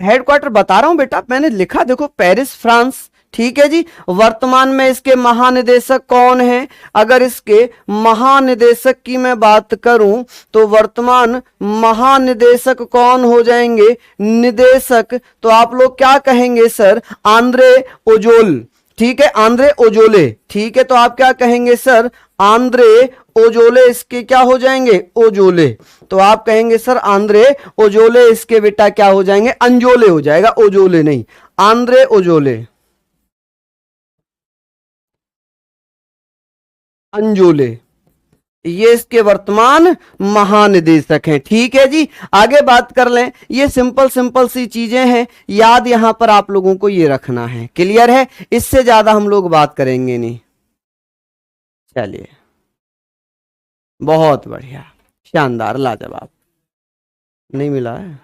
हेडक्वार्टर, बता रहा हूं बेटा, मैंने लिखा देखो, पेरिस फ्रांस, ठीक है जी। वर्तमान में इसके महानिदेशक कौन है? अगर इसके महानिदेशक की मैं बात करूं तो वर्तमान महानिदेशक कौन हो जाएंगे? निदेशक, तो आप लोग क्या कहेंगे सर? आंद्रे ओजोल, ठीक है, आंद्रे ओजोले, ठीक है। तो आप क्या कहेंगे सर? आंद्रे ओजोले इसके क्या हो जाएंगे? ओजोले। तो आप कहेंगे सर आंद्रे ओजोले इसके बेटा क्या हो जाएंगे? अंजोले हो जाएगा, ओजोले नहीं, आंद्रे ओजोले, अंजोले, ये इसके वर्तमान महानिदेशक हैं, ठीक है जी। आगे बात कर लें, ये सिंपल सिंपल सी चीजें हैं, याद यहां पर आप लोगों को ये रखना है, क्लियर है? इससे ज्यादा हम लोग बात करेंगे नहीं। चलिए बहुत बढ़िया, शानदार, लाजवाब। नहीं मिला है?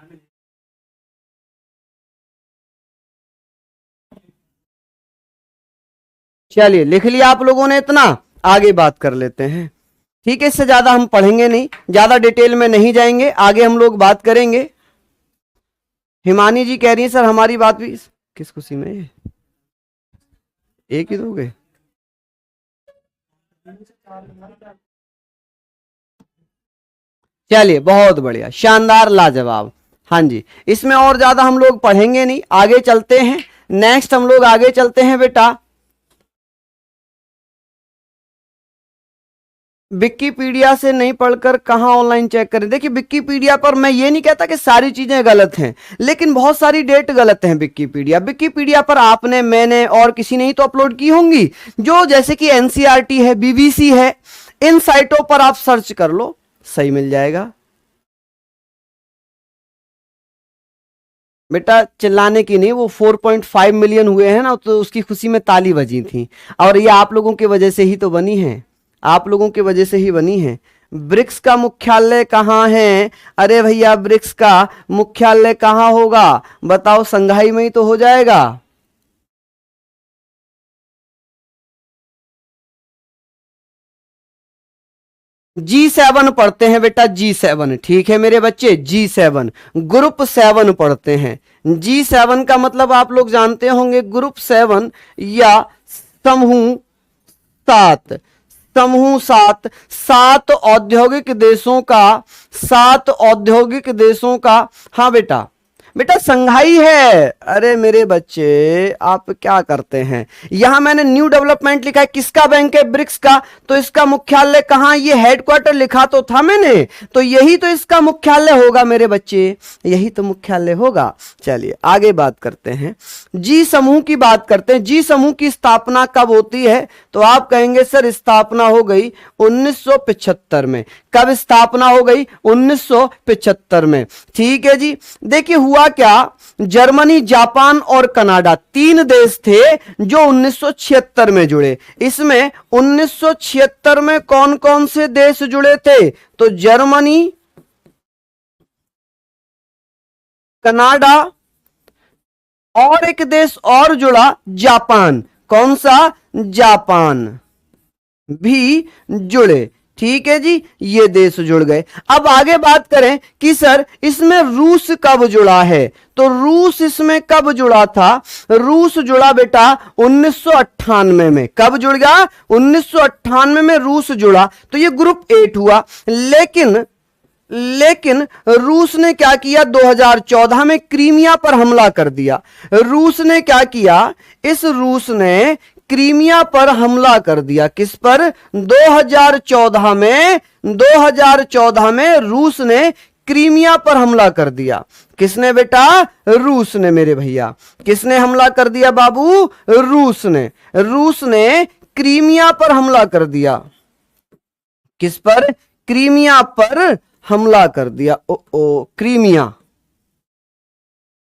चलिए लिख लिया आप लोगों ने इतना। आगे बात कर लेते हैं। ठीक है, इससे ज्यादा हम पढ़ेंगे नहीं, ज्यादा डिटेल में नहीं जाएंगे, आगे हम लोग बात करेंगे। हिमानी जी कह रही है सर हमारी बात भी किस खुशी में है? एक ही दोगे? चलिए बहुत बढ़िया, शानदार, लाजवाब। हाँ जी, इसमें और ज्यादा हम लोग पढ़ेंगे नहीं, आगे चलते हैं। नेक्स्ट हम लोग आगे चलते हैं बेटा। विकिपीडिया से नहीं पढ़कर कहां ऑनलाइन चेक करें? देखिए विकिपीडिया पर मैं ये नहीं कहता कि सारी चीजें गलत हैं, लेकिन बहुत सारी डेट गलत हैं। विकिपीडिया पर आपने, मैंने और किसी ने ही तो अपलोड की होंगी, जो जैसे कि एनसीईआरटी है, बीबीसी है, इन साइटों पर आप सर्च कर लो, सही मिल जाएगा। बेटा चिल्लाने की नहीं, वो 4.5 मिलियन हुए हैं ना, तो उसकी खुशी में ताली बजी थी, और ये आप लोगों की वजह से ही तो बनी है, आप लोगों की वजह से ही बनी है। ब्रिक्स का मुख्यालय कहाँ है? अरे भैया ब्रिक्स का मुख्यालय कहाँ होगा बताओ? संघाई में ही तो हो जाएगा। G7 पढ़ते हैं बेटा, G7। ठीक है मेरे बच्चे, G7 ग्रुप 7 पढ़ते हैं। G7 का मतलब आप लोग जानते होंगे, ग्रुप 7 या समूह 7। समूह 7, 7 औद्योगिक देशों का, 7 औद्योगिक देशों का। हाँ बेटा, बेटा संघाई है। अरे मेरे बच्चे आप क्या करते हैं, यहां मैंने न्यू डेवलपमेंट लिखा है, किसका बैंक है? ब्रिक्स का। तो इसका मुख्यालय कहां? ये हेडक्वार्टर लिखा तो था मैंने, तो यही तो इसका मुख्यालय होगा मेरे बच्चे, यही तो मुख्यालय होगा। चलिए आगे बात करते हैं, जी समूह की बात करते हैं। जी समूह की स्थापना कब होती है? तो आप कहेंगे सर स्थापना हो गई 1975 में। कब स्थापना हो गई? 1975 में। ठीक है जी। देखिए हुआ क्या, जर्मनी, जापान और कनाडा 3 देश थे जो 1976 में जुड़े। इसमें 1976 में कौन कौन से देश जुड़े थे? तो जर्मनी, कनाडा और एक देश और जुड़ा, जापान। कौन सा? जापान भी जुड़े। ठीक है जी, ये देश जुड़ गए। अब आगे बात करें कि सर इसमें रूस कब जुड़ा है? तो रूस इसमें कब जुड़ा था? रूस जुड़ा बेटा 1998 में। कब जुड़ गया? 1998 में रूस जुड़ा, तो ये ग्रुप 8 हुआ। लेकिन रूस ने क्या किया? 2014 में क्रीमिया पर हमला कर दिया। रूस ने क्या किया? इस रूस ने क्रीमिया पर हमला कर दिया। किस पर? 2014 में रूस ने क्रीमिया पर हमला कर दिया। किसने बेटा? रूस ने मेरे भैया। किसने हमला कर दिया बाबू? रूस ने। रूस ने क्रीमिया पर हमला कर दिया। किस पर? क्रीमिया पर हमला कर दिया। क्रीमिया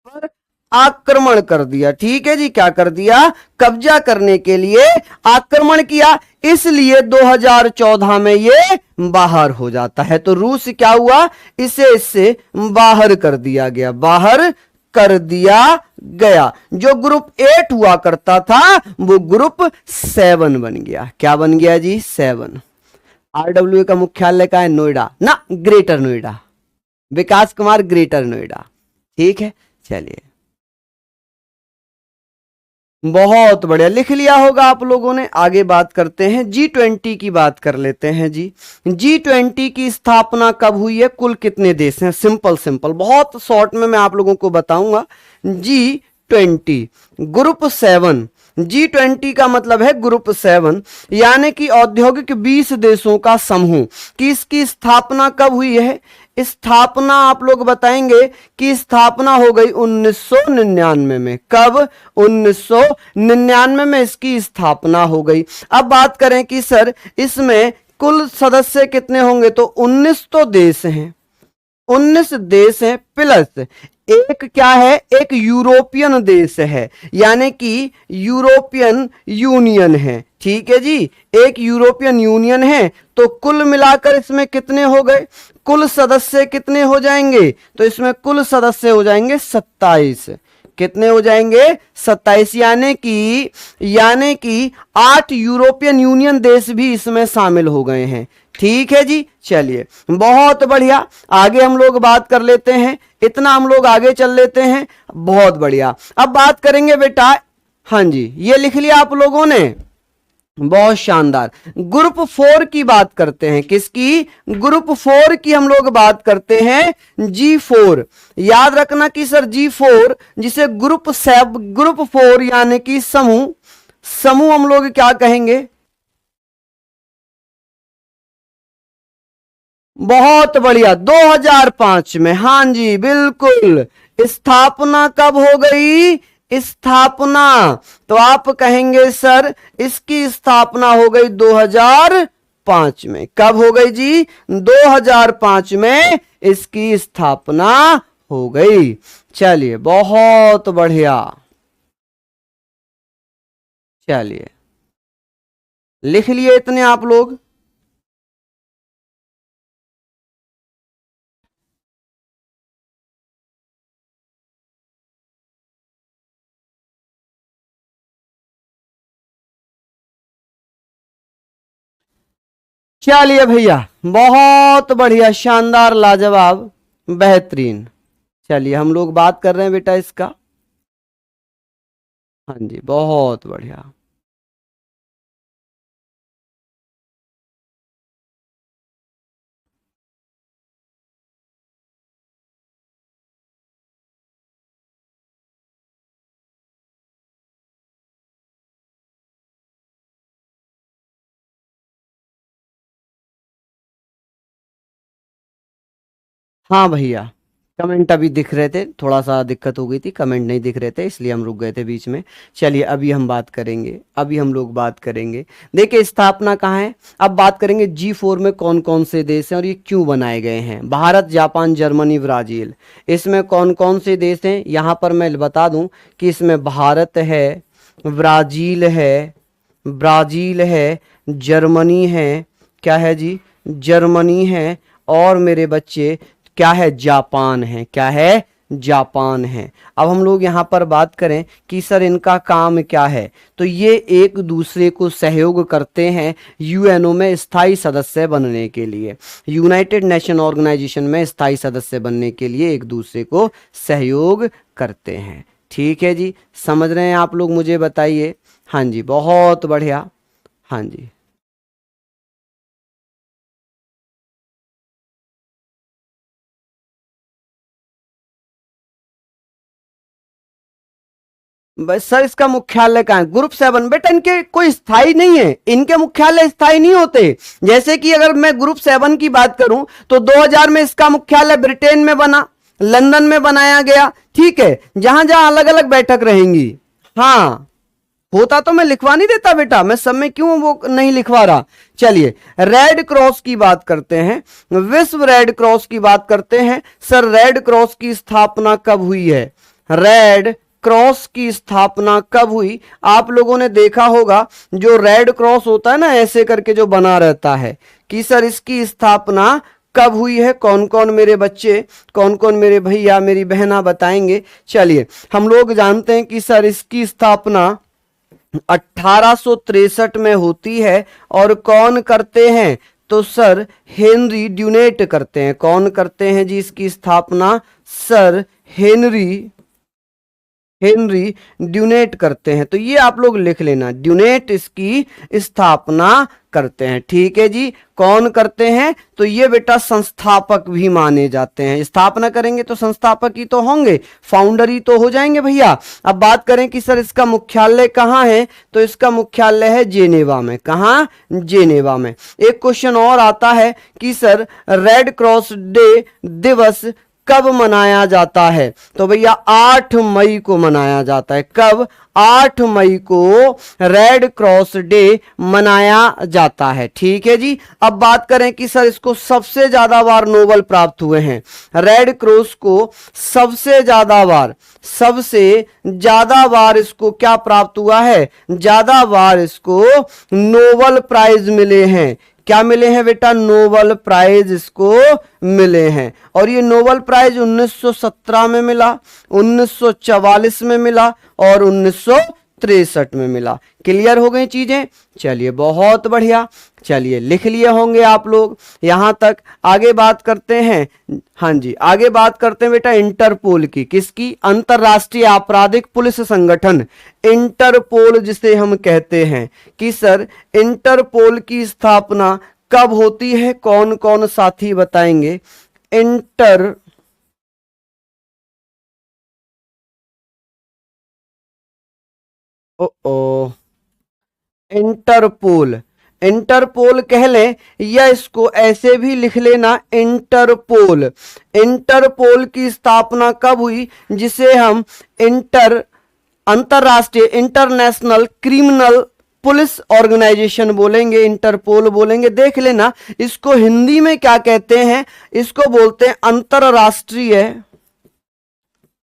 पर आक्रमण कर दिया। ठीक है जी, क्या कर दिया? कब्जा करने के लिए आक्रमण किया, इसलिए 2014 में ये बाहर हो जाता है। तो रूस क्या हुआ? इसे इससे बाहर कर दिया गया, बाहर कर दिया गया। जो ग्रुप 8 हुआ करता था वो ग्रुप 7 बन गया। क्या बन गया जी? 7। आरडब्ल्यू का मुख्यालय का है? नोएडा ना, ग्रेटर नोएडा। विकास कुमार, ग्रेटर नोएडा। ठीक है, चलिए बहुत बढ़िया, लिख लिया होगा आप लोगों ने। आगे बात करते हैं, G20 की बात कर लेते हैं जी। G20 की स्थापना कब हुई है? कुल कितने देश हैं? सिंपल बहुत शॉर्ट में मैं आप लोगों को बताऊंगा। G20 group 7। G20 का मतलब है ग्रुप 7, यानी कि औद्योगिक 20 देशों का समूह। कि इसकी स्थापना कब हुई है? स्थापना आप लोग बताएंगे कि स्थापना हो गई 1999 में। कब? 1999 में इसकी स्थापना हो गई। अब बात करें कि सर इसमें कुल सदस्य कितने होंगे? तो 19 तो देश हैं, 19 देश हैं, प्लस एक क्या है? एक यूरोपियन देश है, यानी कि यूरोपियन यूनियन है। ठीक है जी, एक यूरोपियन यूनियन है। तो कुल मिलाकर इसमें कितने हो गए? कुल सदस्य कितने हो जाएंगे? तो इसमें कुल सदस्य हो जाएंगे 27। कितने हो जाएंगे 27, यानी कि 8 यूरोपियन यूनियन देश भी इसमें शामिल हो गए हैं। ठीक है जी, चलिए बहुत बढ़िया, आगे हम लोग बात कर लेते हैं, इतना हम लोग आगे चल लेते हैं। बहुत बढ़िया, अब बात करेंगे बेटा, हाँ जी ये लिख लिया आप लोगों ने, बहुत शानदार। ग्रुप 4 की बात करते हैं, किसकी? ग्रुप 4 की हम लोग बात करते हैं, G4। याद रखना कि सर G4 जिसे ग्रुप 4 यानी कि समूह हम लोग क्या कहेंगे? बहुत बढ़िया, 2005 में, हाँ जी बिल्कुल। स्थापना कब हो गई? स्थापना तो आप कहेंगे सर इसकी स्थापना हो गई 2005 में। कब हो गई जी? 2005 में इसकी स्थापना हो गई। चलिए बहुत बढ़िया, चलिए लिख लिए इतने आप लोग। चलिए भैया बहुत बढ़िया, शानदार, लाजवाब, बेहतरीन। चलिए हम लोग बात कर रहे हैं बेटा इसका, हाँ जी बहुत बढ़िया। हाँ भैया, कमेंट अभी दिख रहे थे, थोड़ा सा दिक्कत हो गई थी, कमेंट नहीं दिख रहे थे इसलिए हम रुक गए थे बीच में। चलिए अभी हम बात करेंगे, अभी हम लोग बात करेंगे। देखिए स्थापना कहाँ है, अब बात करेंगे G4 में कौन कौन से देश हैं और ये क्यों बनाए गए हैं। भारत, जापान, जर्मनी, ब्राजील, इसमें कौन कौन से देश हैं? यहाँ पर मैं बता दूं कि इसमें भारत है, ब्राजील है, जर्मनी है, क्या है जी? जर्मनी है, और मेरे बच्चे क्या है? जापान है। क्या है? जापान है। अब हम लोग यहाँ पर बात करें कि सर इनका काम क्या है, तो ये एक दूसरे को सहयोग करते हैं यूएनओ में स्थायी सदस्य बनने के लिए, यूनाइटेड नेशन ऑर्गेनाइजेशन में स्थायी सदस्य बनने के लिए एक दूसरे को सहयोग करते हैं। ठीक है जी, समझ रहे हैं आप लोग? मुझे बताइए। हाँ जी बहुत बढ़िया, हाँ जी बस सर इसका मुख्यालय कहाँ है? ग्रुप 7 बेटा इनके कोई स्थायी नहीं है, इनके मुख्यालय स्थायी नहीं होते। जैसे कि अगर मैं ग्रुप 7 की बात करूं तो 2000 में इसका मुख्यालय ब्रिटेन में बना, लंदन में बनाया गया। ठीक है, जहां जहां अलग अलग बैठक रहेंगी। हाँ होता तो मैं लिखवा नहीं देता बेटा, मैं सब में क्यों वो नहीं लिखवा रहा। चलिए रेड क्रॉस की बात करते हैं, विश्व रेड क्रॉस की बात करते हैं। सर रेड क्रॉस की स्थापना कब हुई है? रेड क्रॉस की स्थापना कब हुई? आप लोगों ने देखा होगा जो रेड क्रॉस होता है ना ऐसे करके जो बना रहता है, कि सर इसकी स्थापना कब हुई है? कौन कौन मेरे बच्चे, कौन कौन मेरे भैया मेरी बहना बताएंगे। चलिए हम लोग जानते हैं कि सर इसकी स्थापना 1863 में होती है, और कौन करते हैं? तो सर हेनरी ड्यूनेट करते हैं। कौन करते हैं जी इसकी स्थापना? सर हेनरी ड्यूनेट करते हैं। तो ये आप लोग लिख लेना, ड्यूनेट इसकी स्थापना करते हैं। ठीक है जी, कौन करते हैं? तो ये बेटा संस्थापक भी माने जाते हैं। स्थापना करेंगे तो संस्थापक ही तो होंगे, फाउंडर ही तो हो जाएंगे भैया। अब बात करें कि सर इसका मुख्यालय कहाँ है, तो इसका मुख्यालय है जेनेवा में। कहाँ? जेनेवा में। एक क्वेश्चन और आता है कि सर रेड क्रॉस डे दिवस कब मनाया जाता है? तो भैया 8 मई को मनाया जाता है। कब? 8 मई को रेड क्रॉस डे मनाया जाता है। ठीक है जी, अब बात करें कि सर इसको सबसे ज्यादा बार नोबल प्राप्त हुए हैं। रेड क्रॉस को सबसे ज्यादा बार इसको क्या प्राप्त हुआ है? ज्यादा बार इसको नोबल प्राइज मिले हैं। क्या मिले हैं बेटा, नोबेल प्राइज इसको मिले हैं। और ये नोबेल प्राइज 1917 में मिला, 1944 में मिला और 1963 में मिला। क्लियर हो गई चीजें? चलिए बहुत बढ़िया, चलिए लिख लिए होंगे आप लोग यहां तक। आगे बात करते हैं, हाँ जी आगे बात करते हैं बेटा इंटरपोल की। किसकी? अंतरराष्ट्रीय आपराधिक पुलिस संगठन इंटरपोल जिसे हम कहते हैं। कि सर इंटरपोल की स्थापना कब होती है? कौन कौन साथी बताएंगे? ओ इंटरपोल, इंटरपोल कह लें या इसको ऐसे भी लिख लेना इंटरपोल। इंटरपोल की स्थापना कब हुई? जिसे हम अंतरराष्ट्रीय इंटरनेशनल क्रिमिनल पुलिस ऑर्गेनाइजेशन बोलेंगे, इंटरपोल बोलेंगे। देख लेना इसको हिंदी में क्या कहते हैं, इसको बोलते हैं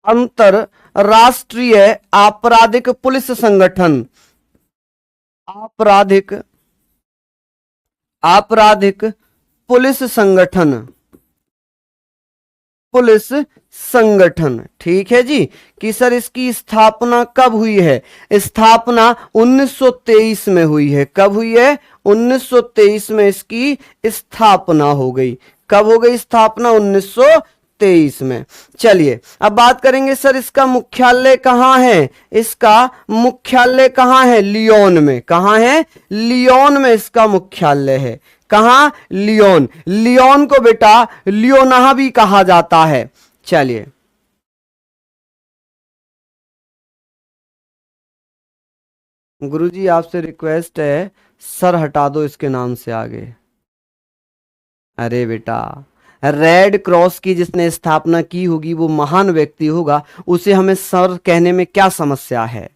अंतरराष्ट्रीय आपराधिक पुलिस संगठन। आपराधिक पुलिस संगठन, पुलिस संगठन। ठीक है जी। कि सर इसकी स्थापना कब हुई है? स्थापना 1923 में हुई है। कब हुई है? 1923 में इसकी स्थापना हो गई। कब हो गई स्थापना? 1923 में। चलिए अब बात करेंगे सर इसका मुख्यालय कहां है? इसका मुख्यालय कहां है? लियोन में। कहां है? लियोन में इसका मुख्यालय है। कहां? लियोन। लियोन को बेटा लियोनाहा भी कहा जाता है। चलिए गुरुजी आपसे रिक्वेस्ट है, सर हटा दो इसके नाम से आगे। अरे बेटा रेड क्रॉस की जिसने स्थापना की होगी वो महान व्यक्ति होगा, उसे हमें सर कहने में क्या समस्या है?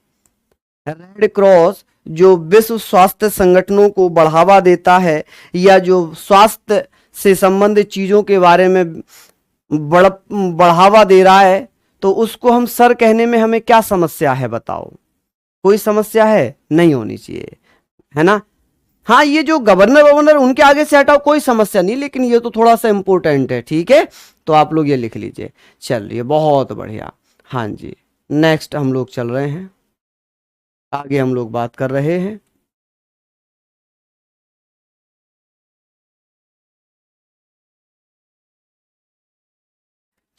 रेड क्रॉस जो विश्व स्वास्थ्य संगठनों को बढ़ावा देता है या जो स्वास्थ्य से संबंधित चीजों के बारे में बढ़ावा दे रहा है, तो उसको हम सर कहने में हमें क्या समस्या है बताओ? कोई समस्या है? नहीं होनी चाहिए, है ना? हाँ ये जो गवर्नर उनके आगे से हटाओ, कोई समस्या नहीं, लेकिन ये तो थोड़ा सा इंपॉर्टेंट है। ठीक है, तो आप लोग ये लिख लीजिए। चलिए बहुत बढ़िया। हाँ जी नेक्स्ट हम लोग चल रहे हैं, आगे हम लोग बात कर रहे हैं।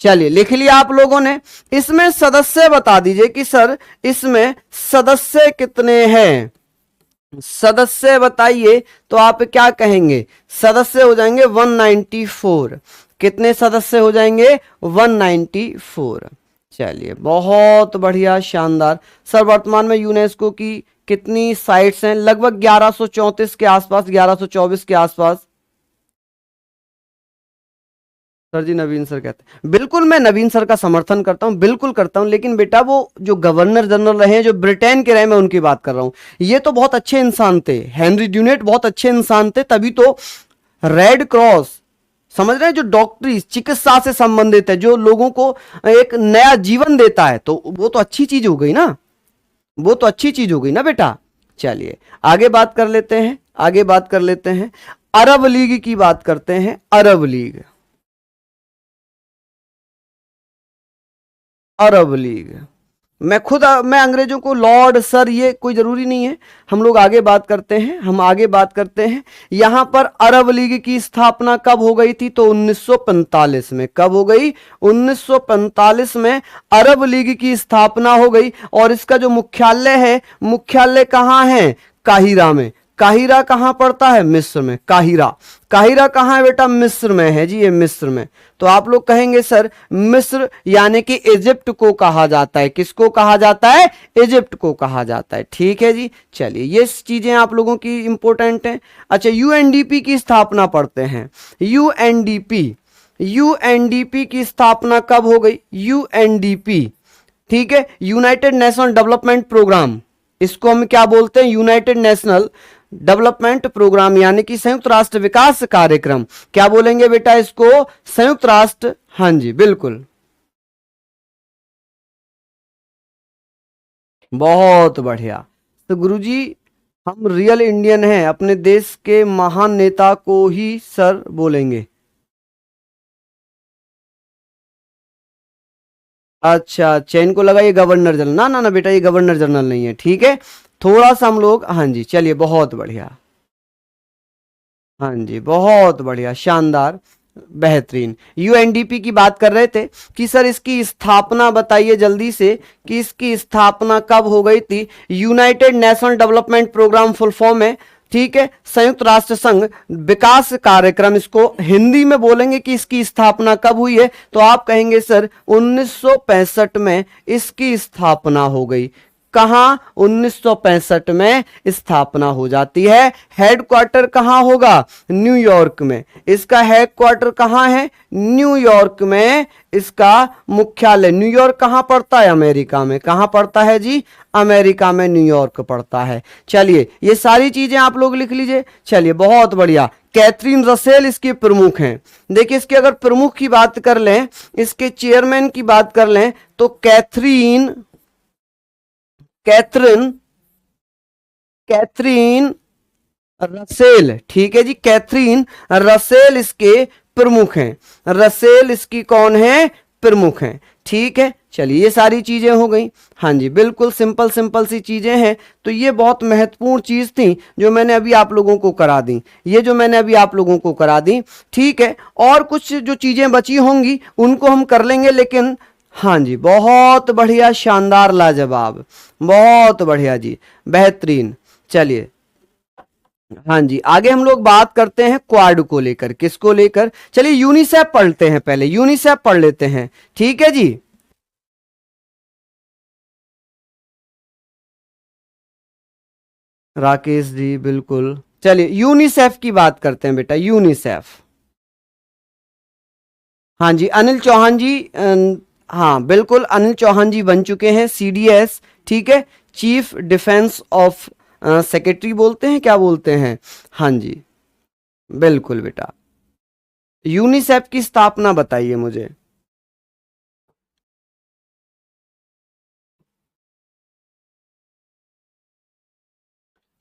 चलिए लिख लिया आप लोगों ने। इसमें सदस्य बता दीजिए कि सर इसमें सदस्य कितने हैं? सदस्य बताइए तो आप क्या कहेंगे? सदस्य हो जाएंगे 194। कितने सदस्य हो जाएंगे? 194। चलिए बहुत बढ़िया, शानदार। सर वर्तमान में यूनेस्को की कितनी साइट्स हैं? लगभग 1134 के आसपास, 1124 के आसपास। सर जी नवीन सर कहते हैं, बिल्कुल मैं नवीन सर का समर्थन करता हूं, बिल्कुल करता हूं, लेकिन बेटा वो जो गवर्नर जनरल रहे हैं, जो ब्रिटेन के रहे, मैं उनकी बात कर रहा हूं। ये तो बहुत अच्छे इंसान थे, हेनरी ड्यूनेट बहुत अच्छे इंसान थे, तभी तो रेड क्रॉस, समझ रहे हैं, जो डॉक्टरी चिकित्सा से संबंधित है, जो लोगों को एक नया जीवन देता है, तो वो तो अच्छी चीज हो गई ना, वो तो अच्छी चीज हो गई ना बेटा। चलिए आगे बात कर लेते हैं, आगे बात कर लेते हैं। अरब लीग की बात करते हैं। अरब लीग, अरब लीग। मैं अंग्रेजों को लॉर्ड सर ये कोई जरूरी नहीं है, हम लोग आगे बात करते हैं, हम आगे बात करते हैं। यहां पर अरब लीग की स्थापना कब हो गई थी? तो 1945 में। कब हो गई? 1945 में अरब लीग की स्थापना हो गई। और इसका जो मुख्यालय है, मुख्यालय कहां है? काहिरा में। काहिरा कहां पड़ता है? मिस्र में। काहिरा, काहिरा कहां है बेटा? मिस्र में है जी, ये मिस्र में। तो आप लोग कहेंगे सर मिस्र यानी कि इजिप्ट को कहा जाता है। किसको कहा जाता है? इजिप्ट को कहा जाता है। ठीक है जी। चलिए ये चीजें आप लोगों की इंपॉर्टेंट हैं। अच्छा यूएनडीपी की स्थापना पढ़ते हैं। यूएनडीपी, यूएनडीपी की स्थापना कब हो गई? यूएनडीपी, ठीक है, यूनाइटेड नेशनल डेवलपमेंट प्रोग्राम, इसको हम क्या बोलते हैं? यूनाइटेड नेशनल डेवलपमेंट प्रोग्राम यानी कि संयुक्त राष्ट्र विकास कार्यक्रम। क्या बोलेंगे बेटा इसको? संयुक्त राष्ट्र, हाँ जी बिल्कुल, बहुत बढ़िया। तो गुरुजी हम रियल इंडियन हैं, अपने देश के महान नेता को ही सर बोलेंगे। अच्छा, चैन को लगा ये गवर्नर जनरल, ना ना ना बेटा, ये गवर्नर जनरल नहीं है, ठीक है। थोड़ा सा हम लोग, हाँ जी चलिए, बहुत बढ़िया। हाँ जी बहुत बढ़िया, शानदार, बेहतरीन। यूएनडीपी की बात कर रहे थे कि सर इसकी स्थापना बताइए जल्दी से, कि इसकी स्थापना कब हो गई थी। United Nation Development Programme full form है, ठीक है, संयुक्त राष्ट्र संघ विकास कार्यक्रम, इसको हिंदी में बोलेंगे कि इसकी स्थापना कब हुई है, तो आप कहेंगे सर 1965 में इसकी स्थापना हो गई। कहां? 1965 में स्थापना हो जाती है। हेडक्वार्टर कहां होगा? न्यूयॉर्क में। इसका हेडक्वार्टर कहां है? न्यूयॉर्क में। इसका मुख्यालय, न्यूयॉर्क कहां पड़ता है? अमेरिका में। कहां पड़ता है जी? अमेरिका में न्यूयॉर्क पड़ता है। चलिए ये सारी चीजें आप लोग लिख लीजिए। चलिए बहुत बढ़िया। कैथरीन रसेल इसके प्रमुख हैं। देखिए इसके अगर प्रमुख की बात कर लें, इसके चेयरमैन की बात कर लें, तो कैथरीन कैथरीन कैथरीन रसेल, ठीक है जी, कैथरीन रसेल इसके प्रमुख हैं। रसेल इसकी कौन है? प्रमुख हैं, ठीक है। चलिए ये सारी चीजें हो गई। हाँ जी बिल्कुल सिंपल सिंपल सी चीजें हैं। तो ये बहुत महत्वपूर्ण चीज थी जो मैंने अभी आप लोगों को करा दी, ये जो मैंने अभी आप लोगों को करा दी, ठीक है। और कुछ जो चीजें बची होंगी उनको हम कर लेंगे, लेकिन हाँ जी बहुत बढ़िया, शानदार, लाजवाब, बहुत बढ़िया जी, बेहतरीन। चलिए हाँ जी आगे हम लोग बात करते हैं क्वाड को लेकर। किसको लेकर? चलिए यूनिसेफ पढ़ते हैं, पहले यूनिसेफ पढ़ लेते हैं, ठीक है जी। राकेश जी बिल्कुल। चलिए यूनिसेफ की बात करते हैं बेटा, यूनिसेफ। हाँ जी अनिल चौहान जी, हाँ बिल्कुल अनिल चौहान जी बन चुके हैं सीडीएस, ठीक है, चीफ डिफेंस ऑफ सेक्रेटरी बोलते हैं, क्या बोलते हैं? हाँ जी बिल्कुल बेटा। यूनिसेफ की स्थापना बताइए मुझे।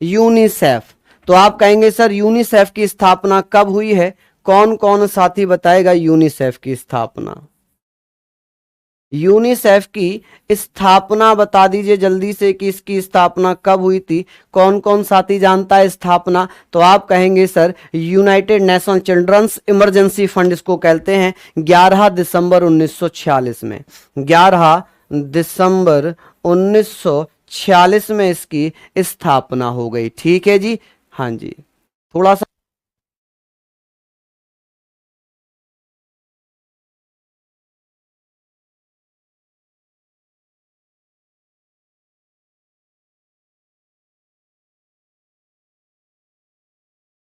यूनिसेफ, तो आप कहेंगे सर यूनिसेफ की स्थापना कब हुई है? कौन कौन साथी बताएगा यूनिसेफ की स्थापना? यूनिसेफ की स्थापना बता दीजिए जल्दी से कि इसकी स्थापना कब हुई थी। कौन कौन साथी जानता है स्थापना? तो आप कहेंगे sir United Nation Children's Emergency Fund इसको कहते हैं, 11 दिसंबर 1946 में। 11 दिसंबर 1946 में इसकी स्थापना हो गई, ठीक है जी। हाँ जी थोड़ा सा,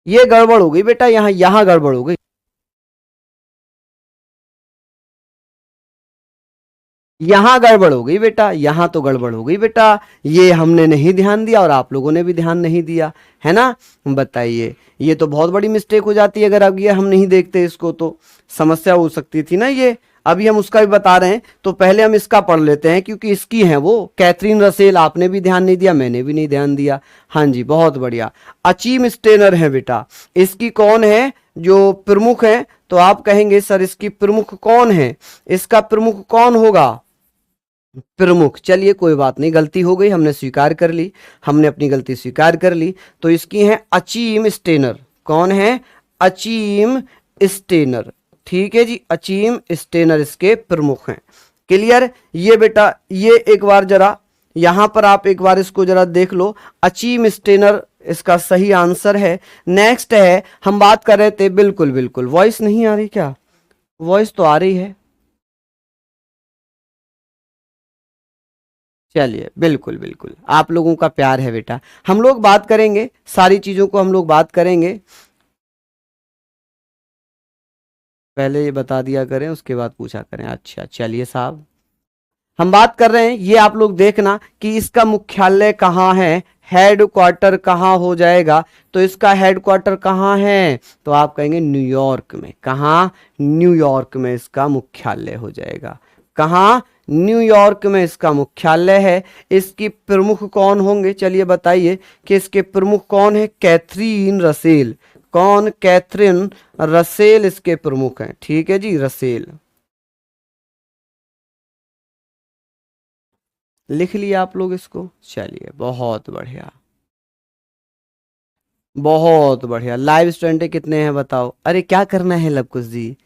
ये गड़बड़ हो गई बेटा, यहाँ यहाँ गड़बड़ हो गई, यहां गड़बड़ हो गई बेटा, यहां तो गड़बड़ हो गई बेटा। ये हमने नहीं ध्यान दिया और आप लोगों ने भी ध्यान नहीं दिया, है ना? बताइए, ये तो बहुत बड़ी मिस्टेक हो जाती है अगर अब ये हम नहीं देखते इसको, तो समस्या हो सकती थी ना ये। अभी हम उसका भी बता रहे हैं, तो पहले हम इसका पढ़ लेते हैं क्योंकि इसकी है वो कैथरीन रसेल। आपने भी ध्यान नहीं दिया, मैंने भी नहीं ध्यान दिया। हाँ जी बहुत बढ़िया। अचीम स्टेनर है बेटा, इसकी कौन है जो प्रमुख है? तो आप कहेंगे सर इसकी प्रमुख कौन है? इसका प्रमुख कौन होगा? प्रमुख, चलिए कोई बात नहीं, गलती हो गई, हमने स्वीकार कर ली, हमने अपनी गलती स्वीकार कर ली। तो इसकी है अचीम स्टेनर। कौन है? अचीम स्टेनर, ठीक है जी, अचीम स्टेनर इसके प्रमुख हैं। क्लियर? ये बेटा ये एक बार जरा यहां पर आप एक बार इसको जरा देख लो, अचीम स्टेनर इसका सही आंसर है। नेक्स्ट है, हम बात कर रहे थे, बिल्कुल बिल्कुल, वॉइस नहीं आ रही क्या? वॉइस तो आ रही है। चलिए बिल्कुल बिल्कुल, आप लोगों का प्यार है बेटा, हम लोग बात करेंगे, सारी चीजों को हम लोग बात करेंगे। पहले ये बता दिया करें उसके बाद पूछा करें। अच्छा चलिए साहब, हम बात कर रहे हैं, ये आप लोग देखना कि इसका मुख्यालय कहाँ है, हेड क्वार्टर कहाँ हो जाएगा। तो इसका हेड क्वार्टर कहाँ है? तो आप कहेंगे न्यूयॉर्क में। कहाँ? न्यूयॉर्क में इसका मुख्यालय हो जाएगा। कहाँ? न्यूयॉर्क में इसका मुख्यालय है। इसकी प्रमुख कौन होंगे, चलिए बताइए कि इसके प्रमुख कौन है। Catherine Russell. कौन, कैथरीन रसेल इसके प्रमुख हैं। ठीक है जी, रसेल। लिख लिया आप लोग इसको, चलिए बहुत बढ़िया, बहुत बढ़िया। लाइव स्टूडेंट कितने हैं बताओ। अरे क्या करना है लवकुश जी,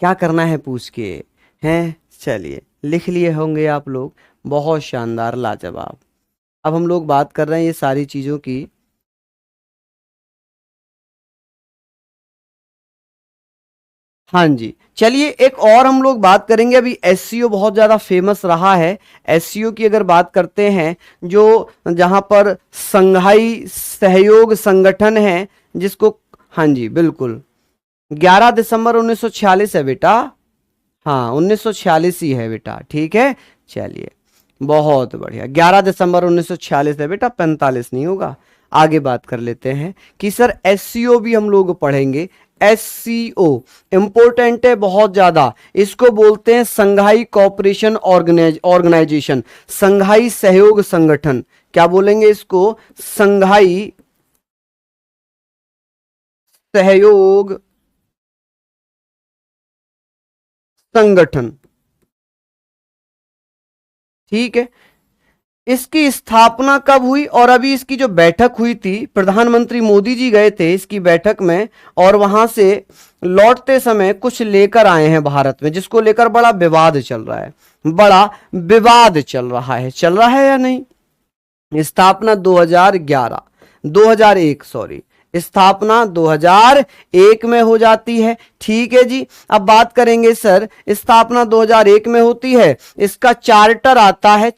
क्या करना है पूछ के हैं। चलिए लिख लिए होंगे आप लोग, बहुत शानदार, लाजवाब। अब हम लोग बात कर रहे हैं ये सारी चीजों की। हाँ जी, चलिए एक और हम लोग बात करेंगे। अभी एससीओ बहुत ज़्यादा फेमस रहा है। एससीओ की अगर बात करते हैं, जो जहाँ पर संघाई सहयोग संगठन है, जिसको, हाँ जी बिल्कुल, 11 दिसंबर 1946 है बेटा। हाँ 1946 ही है बेटा, ठीक है। चलिए बहुत बढ़िया, 11 दिसंबर 1946 है बेटा, 45 नहीं होगा। आगे बात कर लेते हैं कि सर एससीओ भी हम लोग पढ़ेंगे। एससीओ इंपॉर्टेंट है बहुत ज्यादा। इसको बोलते हैं संघाई कोऑपरेशन ऑर्गेनाइजेशन, संघाई सहयोग संगठन। क्या बोलेंगे इसको, संघाई सहयोग संगठन। ठीक है, इसकी स्थापना कब हुई, और अभी इसकी जो बैठक हुई थी, प्रधानमंत्री मोदी जी गए थे इसकी बैठक में, और वहां से लौटते समय कुछ लेकर आए हैं भारत में, जिसको लेकर बड़ा विवाद चल रहा है। बड़ा विवाद चल रहा है या नहीं। स्थापना 2011, 2001 सॉरी, स्थापना 2001 में हो जाती है। ठीक है जी। अब बात करेंगे सर, स्थापना 2001 में होती है, इसका चार्टर आता है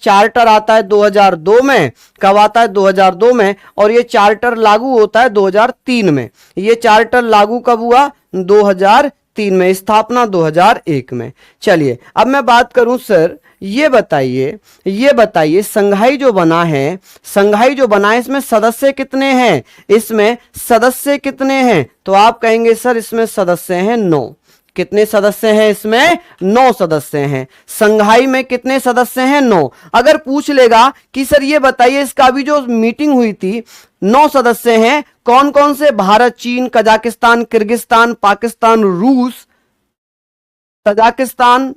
2002 में। कब आता है, 2002 में। और ये चार्टर लागू होता है 2003 में। ये चार्टर लागू कब हुआ, 2003 में। स्थापना 2001 में। चलिए अब मैं बात करूं सर, ये बताइए संघाई जो बना है, इसमें सदस्य कितने हैं, तो आप कहेंगे सर इसमें सदस्य हैं 9। कितने सदस्य हैं इसमें, 9 सदस्य हैं। संघाई में कितने सदस्य हैं, 9। अगर पूछ लेगा कि सर ये बताइए इसका अभी जो मीटिंग हुई थी, 9 सदस्य हैं, कौन कौन से, भारत, चीन, कजाकिस्तान, किर्गिस्तान, पाकिस्तान, रूस, तजाकिस्तान,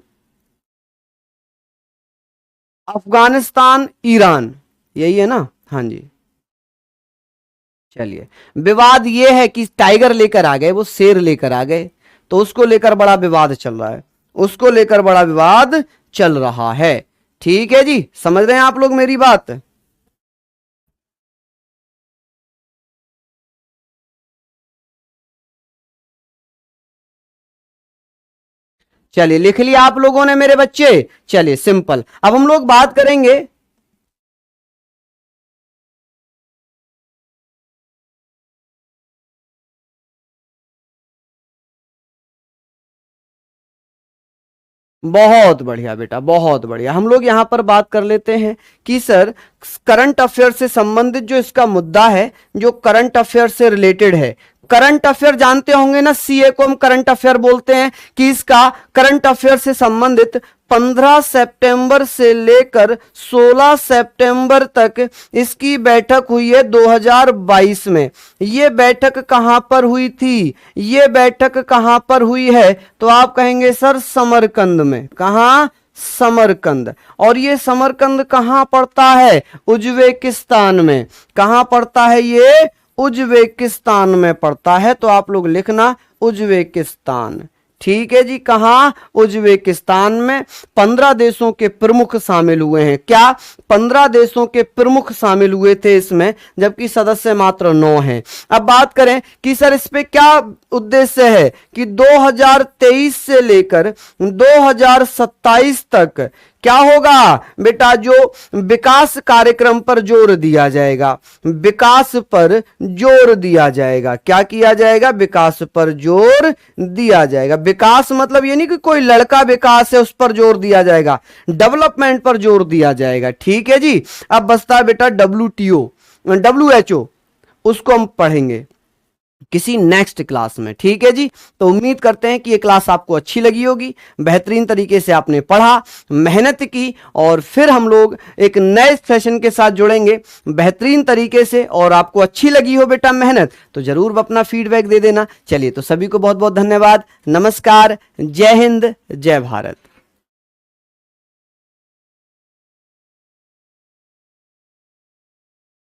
अफगानिस्तान, ईरान, यही है ना। हाँ जी। चलिए विवाद ये है कि टाइगर लेकर आ गए, वो शेर लेकर आ गए, तो उसको लेकर बड़ा विवाद चल रहा है। ठीक है जी, समझ रहे हैं आप लोग मेरी बात। चलिए लिख लिया आप लोगों ने मेरे बच्चे। चलिए सिंपल, अब हम लोग बात करेंगे। बहुत बढ़िया बेटा, बहुत बढ़िया। हम लोग यहां पर बात कर लेते हैं कि सर करंट अफेयर से संबंधित जो इसका मुद्दा है, जो करंट अफेयर से रिलेटेड है। करंट अफेयर जानते होंगे ना, सीए को हम करंट अफेयर बोलते हैं, कि इसका करंट अफेयर से संबंधित 15 सितंबर से लेकर 16 सितंबर तक इसकी बैठक हुई है 2022 में। ये बैठक कहां पर हुई थी, ये बैठक कहां पर हुई है, तो आप कहेंगे सर समरकंद में। कहां, समरकंद। और ये समरकंद कहां पड़ता है, उज्बेकिस्तान में। कहां पड़ता है ये, उज्बेकिस्तान में पड़ता है। तो आप लोग लिखना उज्बेकिस्तान। ठीक है जी, कहां, उज्बेकिस्तान में। 15 देशों के प्रमुख शामिल हुए हैं। क्या, 15 देशों के प्रमुख शामिल हुए थे इसमें, जबकि सदस्य मात्र 9 हैं। अब बात करें कि सर इस पे क्या उद्देश्य है, कि 2023 से लेकर 2027 तक क्या होगा बेटा, जो विकास कार्यक्रम पर जोर दिया जाएगा, विकास पर जोर दिया जाएगा। क्या किया जाएगा, विकास पर जोर दिया जाएगा। विकास मतलब ये नहीं कि कोई लड़का विकास है उस पर जोर दिया जाएगा, डेवलपमेंट पर जोर दिया जाएगा। ठीक है जी। अब बचता है बेटा WTO, WHO, उसको हम पढ़ेंगे। किसी नेक्स्ट क्लास में। ठीक है जी, तो उम्मीद करते हैं कि ये क्लास आपको अच्छी लगी होगी, बेहतरीन तरीके से आपने पढ़ा, मेहनत की, और फिर हम लोग एक नए सेशन के साथ जुड़ेंगे बेहतरीन तरीके से। और आपको अच्छी लगी हो बेटा मेहनत तो जरूर अपना फीडबैक दे देना। चलिए, तो सभी को बहुत बहुत धन्यवाद। नमस्कार, जय हिंद, जय भारत।